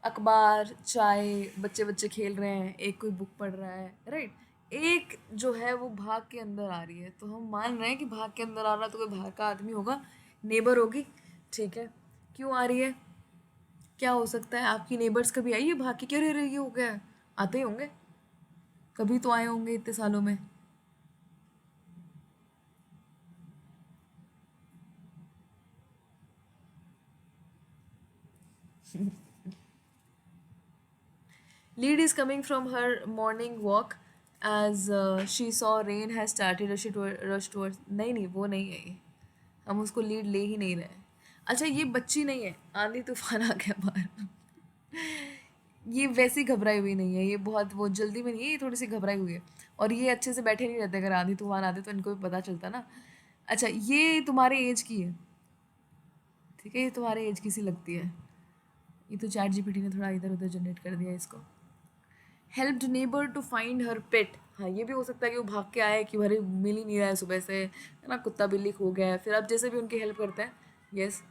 [SPEAKER 1] अखबार, चाय, बच्चे बच्चे खेल रहे हैं, एक कोई बुक पढ़ रहा है, राइट। एक जो है वो भाग के अंदर आ रही है, तो हम मान रहे हैं कि भाग के अंदर आ रहा तो कोई बाहर का आदमी होगा, नेबर होगी। ठीक है, क्यों आ रही है, क्या हो सकता है। आपकी नेबर्स कभी आई है भाग के, क्यों रह रही हो गया, आते ही होंगे, कभी तो आए होंगे इतने सालों में। Lead is coming from her morning walk as she saw rain has started as she rushed towards. नहीं नहीं, वो नहीं है ये, हम उसको लीड ले ही नहीं रहे हैं। अच्छा, ये बच्ची नहीं है, आंधी तूफान आ गया बाहर। ये वैसी घबराई हुई नहीं है, ये बहुत वो जल्दी में नहीं है, ये थोड़ी सी घबराई हुई है। और ये अच्छे से बैठे नहीं रहते, अगर आंधी तूफान आते तो इनको भी पता चलता ना। अच्छा, ये तुम्हारे एज की है, ठीक है, ये तुम्हारे एज की सी लगती है। ये तो चैट जीपीटी ने थोड़ा इधर उधर जनरेट कर दिया इसको। Helped neighbour to find her pet. हाँ, ये भी हो सकता है कि वो भाग के आए कि भरे मिल ही नहीं रहा है सुबह से, है ना, कुत्ता बिल्ली खो गया है, फिर आप जैसे भी उनकी हेल्प करते हैं। यस,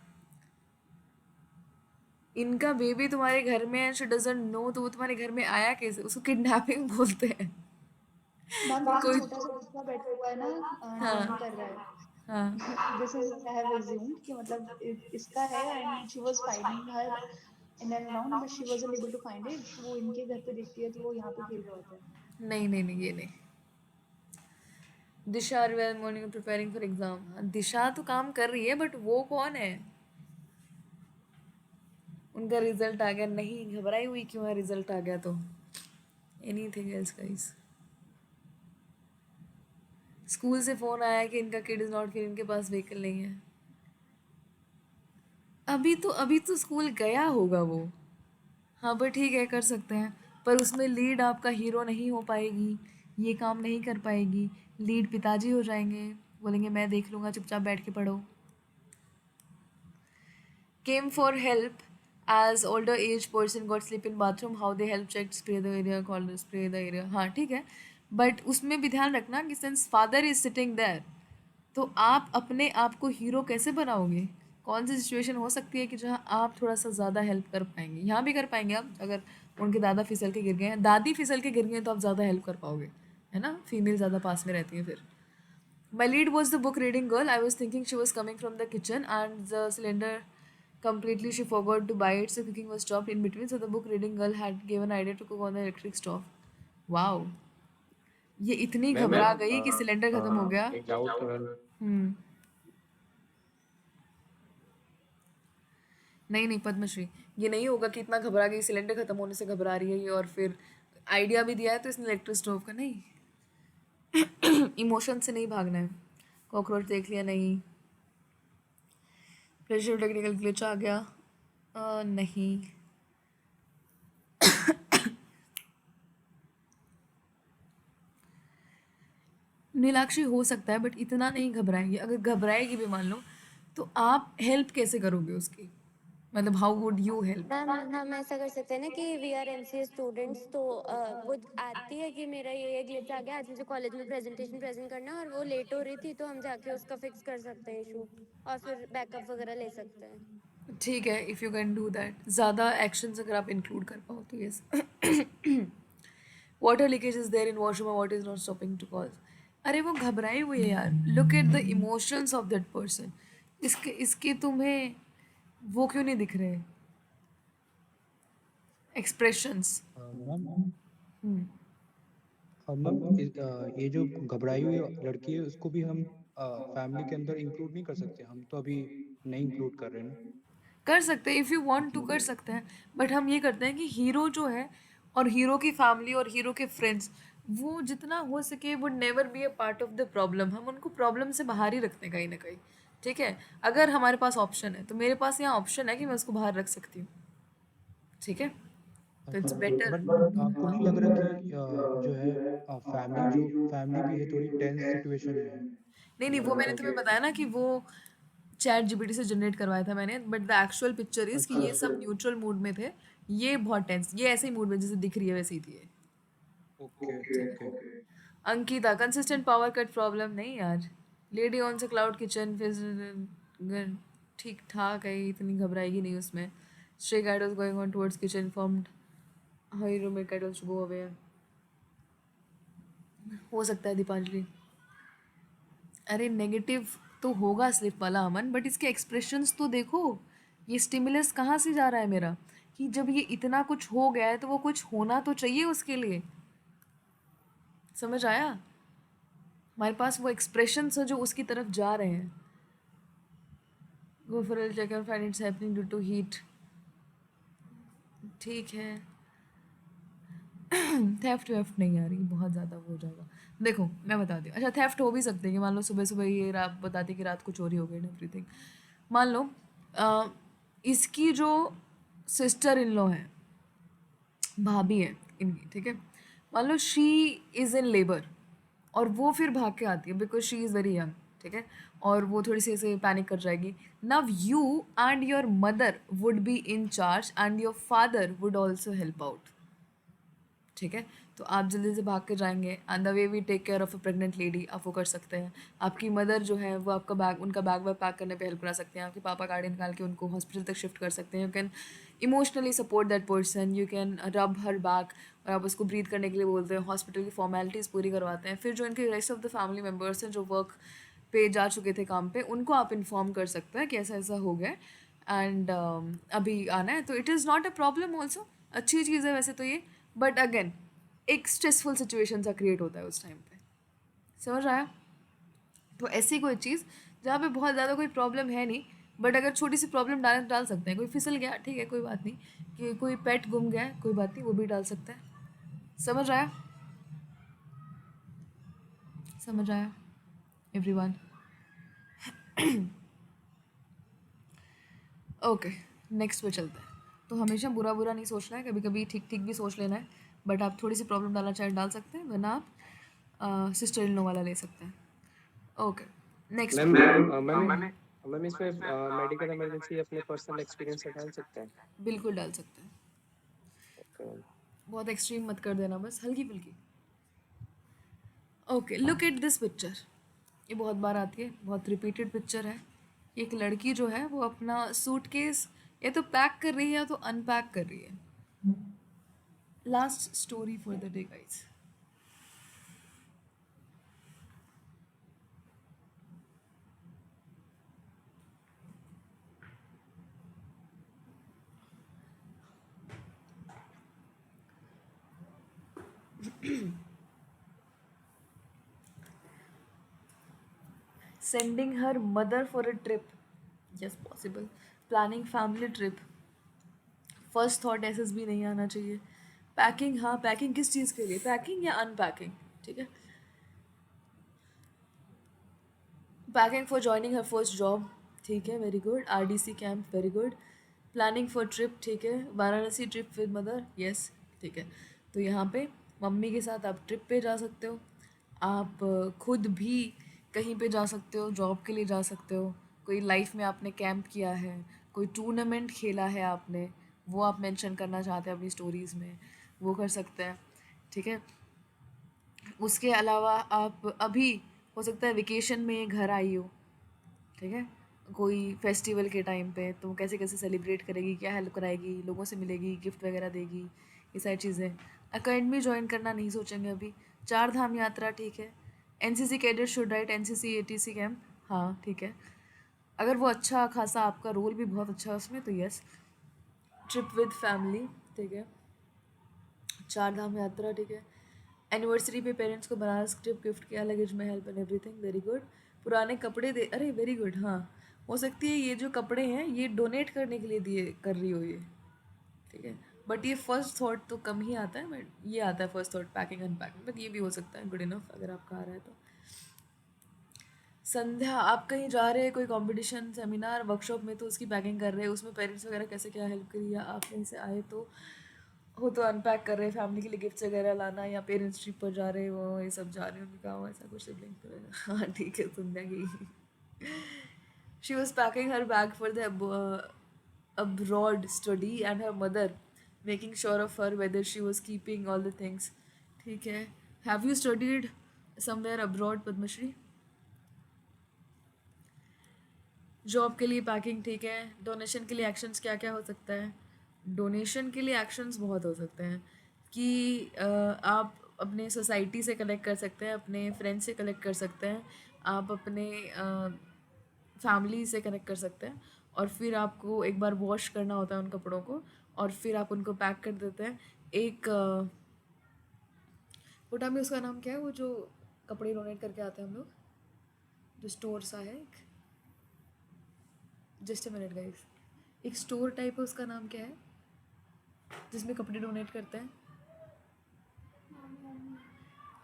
[SPEAKER 1] इनका बेबी तुम्हारे घर में है, शी डजंट नो, तो वो तुम्हारे घर में आया कैसे, उसको किडनैपिंग बोलते हैं।
[SPEAKER 3] मैम ये जो
[SPEAKER 1] कोई,
[SPEAKER 3] छोटा सा बच्चा बैठा हुआ है ना, ड्राइंग
[SPEAKER 1] हाँ
[SPEAKER 3] कर रहा है,
[SPEAKER 1] हाँ,
[SPEAKER 3] this is what I have assumed कि मतलब इसका है, and she was finding her in and around but she wasn't able to find it. वो इनके घर पे दिखती है तो वो यहाँ पे खेल रहा होता है।
[SPEAKER 1] नहीं नहीं नहीं, ये नहीं। Disha well morning preparing for exam. Disha तो काम कर रही है, बट वो कौन है, उनका रिजल्ट आ गया, नहीं घबराई हुई क्यों है, रिजल्ट आ गया तो। Anything else guys. स्कूल से फ़ोन आया कि इनका किड इज़ नॉट, फिर इनके पास व्हीकल नहीं है। अभी तो स्कूल गया होगा वो। हाँ, पर ठीक है, कर सकते हैं, पर उसमें लीड आपका हीरो नहीं हो पाएगी, ये काम नहीं कर पाएगी। लीड पिताजी हो जाएंगे, बोलेंगे मैं देख लूँगा, चुपचाप बैठ के पढ़ो। Came for help as older age person got slip in bathroom, how they help check spray the area, call spray the area। हाँ ठीक है, बट उसमें भी ध्यान रखना कि since father is sitting there, तो आप अपने आप को हीरो कैसे बनाओगे। कौन सी सिचुएशन हो सकती है कि जहाँ आप थोड़ा सा ज़्यादा हेल्प कर पाएंगे, यहाँ भी कर पाएंगे आप, अगर उनके दादा फिसल के गिर गए हैं, दादी फिसल के गिर गए हैं, तो आप ज़्यादा हेल्प कर पाओगे, है ना, फीमेल ज़्यादा पास में रहती हैं फिर। My lead was the book reading girl. I was thinking she was coming from the kitchen and the cylinder completely she forgot to buy it, so cooking was stopped in between. So the book reading girl had given idea to cook on the electric stove. Wow. ये इतनी
[SPEAKER 2] मैम
[SPEAKER 1] घबरा गई कि सिलेंडर खत्म हो गया।
[SPEAKER 2] एक डाउट था मैम।
[SPEAKER 1] हम्म, नहीं नहीं पद्मश्री, ये नहीं होगा कि इतना घबरा गई, सिलेंडर खत्म होने से घबरा रही है ये, और फिर आइडिया भी दिया है तो इसने इलेक्ट्रिक स्टोव का। नहीं, इमोशन से नहीं भागना है। कॉकरोच देख लिया, नहीं। प्रेशर टेक्निकल ग्लिच आ गया, नहीं। नीलाक्षी हो सकता है, बट इतना नहीं घबराएगी। अगर घबराएगी भी मान लो, तो आप हेल्प कैसे करोगे उसकी, मतलब how would you help.
[SPEAKER 4] Ma'am हम ऐसा कर सकते हैं ना कि वी आर एमसीए स्टूडेंट्स, तो वो आती है कि मेरा ये ग्लिच आ गया, आज मुझे कॉलेज में प्रेजेंटेशन प्रेजेंट करना है, और वो लेट हो रही थी, तो हम जाके उसका फिक्स कर सकते हैं इशू, और फिर बैकअप वगैरह ले सकते हैं।
[SPEAKER 1] ठीक है, if you can do that, ज़्यादा एक्शंस अगर आप इंक्लूड कर पाओ तो yes. Water leakage is there in washroom, what is not stopping to cause. अरे वो घबराई हुई है यार, look at the emotions of that person. इसके इसके तुम्हें वो क्यों नहीं दिख रहे एक्सप्रेशंस?
[SPEAKER 2] मैम
[SPEAKER 1] हम्म।
[SPEAKER 2] मैम ये जो घबराई हुई लड़की है उसको भी हम फैमिली के अंदर इंक्लूड नहीं कर सकते? हम तो अभी नहीं इंक्लूड कर रहे हैं ना।
[SPEAKER 1] कर सकते हैं, इफ़ यू वांट टू कर सकते हैं, बट हम ये करते हैं कि हीरो जो है और हीरो की फैमिली और हीरो के फ्रेंड्स, वो जितना हो सके would never be a part of the problem. हम उनको प्रॉब्लम से बाहर ही रखते हैं कहीं ना कहीं। ठीक है, अगर हमारे पास ऑप्शन है तो मेरे पास यहाँ ऑप्शन है कि मैं उसको बाहर रख सकती हूँ। ठीक है, तो इट्स
[SPEAKER 2] अच्छा,
[SPEAKER 1] बेटर।
[SPEAKER 2] बट आपको नहीं लग रहा कि जो है फैमिली भी है थोड़ी टेंस सिचुएशन में है?
[SPEAKER 1] नहीं नहीं, वो मैंने
[SPEAKER 2] मतलब
[SPEAKER 1] तुम्हें बताया ना कि वो चैट जीपीटी से जनरेट करवाया था मैंने, but the actual picture is कि
[SPEAKER 2] अच्छा
[SPEAKER 1] ये सब न्यूट्रल मूड में थे। ये बहुत टेंस, ये ऐसे ही मूड में जैसे दिख रही है वैसे ही थी ये।
[SPEAKER 2] Okay okay.
[SPEAKER 1] Ankita consistent power cut problem नहीं यार। लेडी ऑन से क्लाउड किचन फिर ठीक ठाक है, इतनी घबराएगी नहीं उसमें। Stray cat was going on towards kitchen informed how he roommate cat was to go away. हो सकता है दीपांजलि। अरे नेगेटिव तो होगा स्लिप वाला अमन, बट इसके एक्सप्रेशंस तो देखो। ये स्टिमुलस कहाँ से जा रहा है मेरा, कि जब ये इतना कुछ हो गया है तो वो कुछ होना तो चाहिए उसके लिए। समझ आया? हमारे पास वो एक्सप्रेशंस है जो उसकी तरफ जा रहे हैं। Go for a check and find it's happening due to heat. ठीक है। थेफ्ट वेफ्ट नहीं आ रही, बहुत ज़्यादा वो हो जाएगा। देखो मैं बताती हूँ, अच्छा थेफ्ट हो भी सकते हैं कि मान लो सुबह सुबह ये रात बताती कि रात को चोरी हो गई एंड एवरीथिंग। मान लो अ, इसकी जो सिस्टर इन लॉ है, भाभी है इनकी, ठीक है, मान लो शी इज़ इन लेबर और वो फिर भाग के आती है because she is very young. ठीक है, और वो थोड़ी सी ऐसे पैनिक कर जाएगी। Now you and your mother would be in charge and your father would also help out. ठीक है, तो आप जल्दी से भाग के जाएंगे and the way we take care of a pregnant lady, आप वो कर सकते हैं। आपकी मदर जो है वो आपका बैग, उनका बैग वैग पैक करने पे हेल्प करा सकते हैं। आपके पापा गाड़ी निकाल के उनको हॉस्पिटल तक शिफ्ट कर सकते हैं। You can emotionally support that person, you can रब हर बैक, और आप उसको ब्रीथ करने के लिए बोलते हैं, हॉस्पिटल की फॉर्मेलिटीज़ पूरी करवाते हैं। फिर जो इनके rest of the family members हैं जो वर्क पे जा चुके थे काम पे, उनको आप इन्फॉर्म कर सकते हैं कि ऐसा ऐसा हो गया एंड अभी आना है। तो it is not a problem also, अच्छी चीज़ है वैसे तो ये, बट अगेन एक स्ट्रेसफुल सिचुएशन सा क्रिएट होता है उस टाइम पे। समझ आया? तो ऐसी कोई चीज़ जहाँ पे बहुत ज़्यादा कोई प्रॉब्लम है नहीं, बट अगर छोटी सी प्रॉब्लम डाल डाल सकते हैं। कोई फिसल गया, ठीक है कोई बात नहीं, कि कोई पेट गुम गया है, कोई बात नहीं, वो भी डाल सकते हैं। समझ आया? समझ आया एवरीवन? ओके, नेक्स्ट पे चलते हैं। तो हमेशा बुरा बुरा नहीं सोचना है, कभी कभी ठीक ठीक भी सोच लेना है, बट आप थोड़ी सी प्रॉब्लम डालना चाहे डाल सकते हैं, वरना आप सिस्टर इन लॉ वाला ले सकते हैं। ओके, नेक्स्ट
[SPEAKER 5] मैम
[SPEAKER 1] पे।
[SPEAKER 5] मैम मैम इसमें मेडिकल इमरजेंसी अपने पर्सनल एक्सपीरियंस से डाल सकते हैं?
[SPEAKER 1] बिल्कुल डाल सकते हैं।
[SPEAKER 5] Okay ma'am.
[SPEAKER 1] बहुत एक्सट्रीम मत कर देना, बस हल्की फुल्की। Okay, look at this picture. ये बहुत बार आती है, बहुत रिपीटेड पिक्चर है। एक लड़की जो है वो अपना सूटकेस या तो पैक कर रही है या तो अनपैक कर रही है। Last story for the day guys. Sending her mother for a trip, yes possible. Planning family trip, first thought SSB नहीं आना चाहिए। पैकिंग, हाँ पैकिंग किस चीज़ के लिए, पैकिंग या अनपैकिंग? ठीक है, packing for joining her first job, ठीक है very good. RDC camp, very good. Planning for trip, ठीक है। Varanasi trip with mother, yes ठीक है। तो यहाँ पे मम्मी के साथ आप ट्रिप पे जा सकते हो। आप खुद भी कहीं पे जा सकते हो, जॉब के लिए जा सकते हो। कोई लाइफ में आपने कैंप किया है, कोई टूर्नामेंट खेला है आपने, वो आप मेंशन करना चाहते हैं अपनी स्टोरीज़ में, वो कर सकते हैं। ठीक है, उसके अलावा आप अभी हो सकता है वेकेशन में घर आई हो, ठीक है, कोई फेस्टिवल के टाइम पे, तो वो कैसे कैसे सेलिब्रेट करेगी, क्या हेल्प कराएगी, लोगों से मिलेगी, गिफ्ट वगैरह देगी, ये सारी चीज़ें। अकेडमी ज्वाइन करना नहीं सोचेंगे अभी। चार धाम यात्रा, ठीक है। NCC cadet should write NCC ATC camp, हाँ ठीक है। अगर वो अच्छा खासा आपका रोल भी बहुत अच्छा है उसमें तो यस। ट्रिप विद फैमिली, ठीक है। 4 धाम यात्रा, ठीक है। एनिवर्सरी पे पेरेंट्स को बनारस ट्रिप गिफ्ट किया, लगेज में help and everything, very good. पुराने कपड़े दे, अरे वेरी गुड, हाँ। हो सकती है ये जो कपड़े हैं ये डोनेट करने के लिए दिए कर रही हो ये, ठीक है। बट ये फर्स्ट थॉट तो कम ही आता है, बट ये आता है first thought packing unpacking, but ये भी हो सकता है गुड इनफ अगर आपका आ रहा है तो। संध्या, आप कहीं जा रहे हैं कोई कंपटीशन सेमिनार वर्कशॉप में तो उसकी पैकिंग कर रहे हैं, उसमें पेरेंट्स वगैरह कैसे क्या हेल्प करी, या आप कहीं से आए तो हो तो अनपैक कर रहे हैं फैमिली के लिए गिफ्ट्स वगैरह लाना, या पेरेंट्स ट्रिप पर जा रहे हो ये सब जा रहे हो, उन्होंने कहा हो ऐसा कुछ सिबलिंग करेगा। हाँ ठीक है, संध्या की। She was packing her bag for the abroad study and her mother making sure of her whether she was keeping all the things, ठीक है। have you studied somewhere abroad, Padmashri? Job के लिए पैकिंग, ठीक है। डोनेशन के लिए एक्शंस क्या क्या हो सकता है? डोनेशन के लिए एक्शंस बहुत हो सकते हैं कि आप अपने सोसाइटी से कलेक्ट कर सकते हैं, अपने फ्रेंड्स से कलेक्ट कर सकते हैं, आप अपने फैमिली से कनेक्ट कर सकते हैं, और फिर आपको एक बार वॉश करना होता है उन कपड़ों को, और फिर आप उनको पैक कर देते हैं। एक कोटा में उसका नाम क्या है, वो जो कपड़े डोनेट करके आते हैं हम लोग, जो स्टोर सा है एक, जस्ट अ मिनट गाइस, एक स्टोर टाइप है, उसका नाम क्या है जिसमें कपड़े डोनेट करते हैं?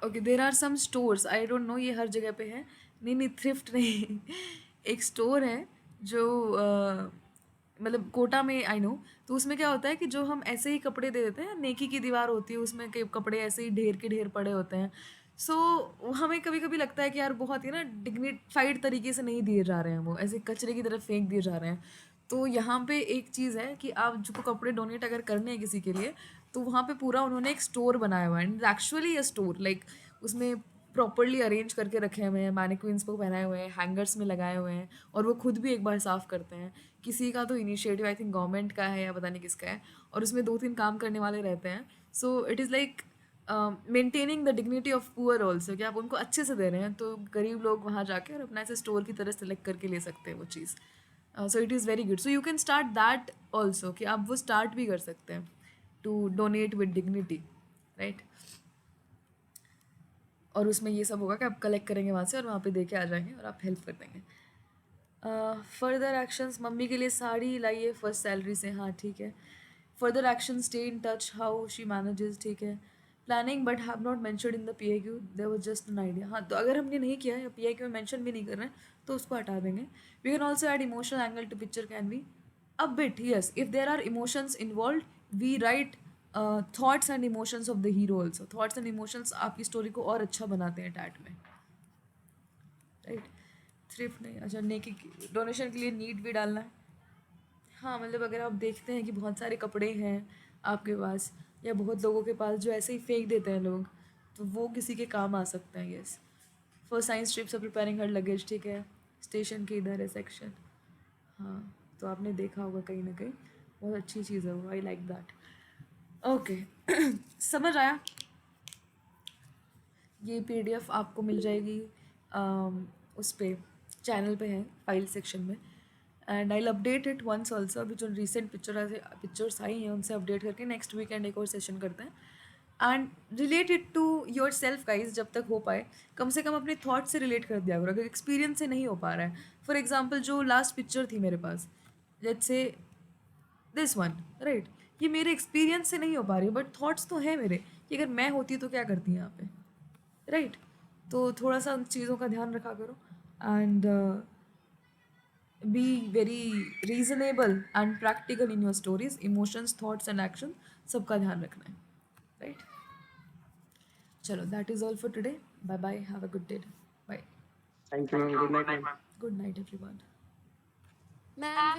[SPEAKER 1] Okay, there are some stores, I don't know ये हर जगह पे है। नहीं नहीं, थ्रिफ्ट नहीं। एक स्टोर है जो मतलब कोटा में, आई नो। तो उसमें क्या होता है कि जो हम ऐसे ही कपड़े दे देते हैं, नेकी की दीवार होती है उसमें कपड़े ऐसे ही ढेर के ढेर पड़े होते हैं। सो हमें कभी कभी लगता है कि यार बहुत ही ना डिग्निफाइड तरीके से नहीं दिए जा रहे हैं, वो ऐसे कचरे की तरफ फेंक दिए जा रहे हैं। तो यहाँ पे एक चीज़ है कि आप जो कपड़े डोनेट अगर करने हैं किसी के लिए, तो वहाँ पे पूरा उन्होंने एक स्टोर बनाया हुआ है, and actually a store, like उसमें प्रॉपरली अरेंज करके रखे हुए हैं, मैनिक्विन्स को पहनाए हुए हैं, हैंगर्स में लगाए हुए हैं, और वो खुद भी एक बार साफ़ करते हैं। किसी का तो इनिशिएटिव आई थिंक गवर्नमेंट का है या पता नहीं किसका है, और उसमें 2-3 काम करने वाले रहते हैं। सो it is like maintaining the dignity of poor also, कि आप उनको अच्छे से दे रहे हैं, तो गरीब लोग वहाँ जाके और अपना ऐसे स्टोर की तरह सेलेक्ट करके ले सकते हैं वो चीज़। So it is very good, so you can start that also, कि आप वो स्टार्ट भी कर सकते हैं to donate with dignity, right. और उसमें ये सब होगा कि आप कलेक्ट करेंगे वहाँ से और वहाँ पे दे के आ जाएंगे और आप हेल्प कर देंगे। फर्दर एक्शंस, मम्मी के लिए साड़ी लाइए फर्स्ट सैलरी से, हाँ ठीक है। Further action, stay in touch how she manages, ठीक है। Planning but have not mentioned in the PIQ, there was just an idea, हाँ। तो अगर हमने नहीं किया है या PIQ में मेंशन भी नहीं कर रहे हैं तो उसको हटा देंगे। We can also add emotional angle to picture, can be a bit, yes, if there are emotions involved, we write thoughts and emotions of the hero also. Thoughts and emotions आपकी स्टोरी को और अच्छा बनाते हैं टैट में, राइट। थ्रिफ्ट नहीं, अच्छा नेकी डोनेशन के लिए नीड भी डालना है। हाँ मतलब अगर आप देखते हैं कि बहुत सारे कपड़े हैं आपके पास, या बहुत लोगों के पास जो ऐसे ही फेंक देते हैं लोग, तो वो किसी के काम आ सकते हैं, yes. For science trips of preparing her luggage, ठीक है। स्टेशन के इधर है सेक्शन, हाँ। तो आपने देखा होगा कहीं ना कहीं, बहुत अच्छी चीज़ है वो, आई लाइक दैट। ओके, समझ आया। ये PDF आपको मिल जाएगी उस पे चैनल पे है, फाइल सेक्शन में, and I update it once also. अभी जो रिसेंट पिक्चर्स आई हैं उनसे अपडेट करके नेक्स्ट वीकेंड एक और सेशन करते हैं, and relate it to yourself guys, जब तक हो पाए कम से कम अपने थॉट से रिलेट कर दिया करो, अगर एक्सपीरियंस से नहीं हो पा रहा है। फॉर एग्जाम्पल जो लास्ट पिक्चर थी मेरे पास, let's say this one, right, ये मेरे एक्सपीरियंस से नहीं हो पा रही, बट थॉट्स तो हैं मेरे कि अगर मैं होती तो क्या करती यहाँ पे, राइट। तो थोड़ा सा उन चीज़ों का ध्यान रखा करो, and be very reasonable and practical in your stories, emotions, thoughts and action, सबका ध्यान रखना है, राइट। चलो, that is all for today, bye bye, have a good day, bye,
[SPEAKER 5] Thank you, ma'am. Good night, ma'am.
[SPEAKER 1] Good night everyone.
[SPEAKER 4] Ma'am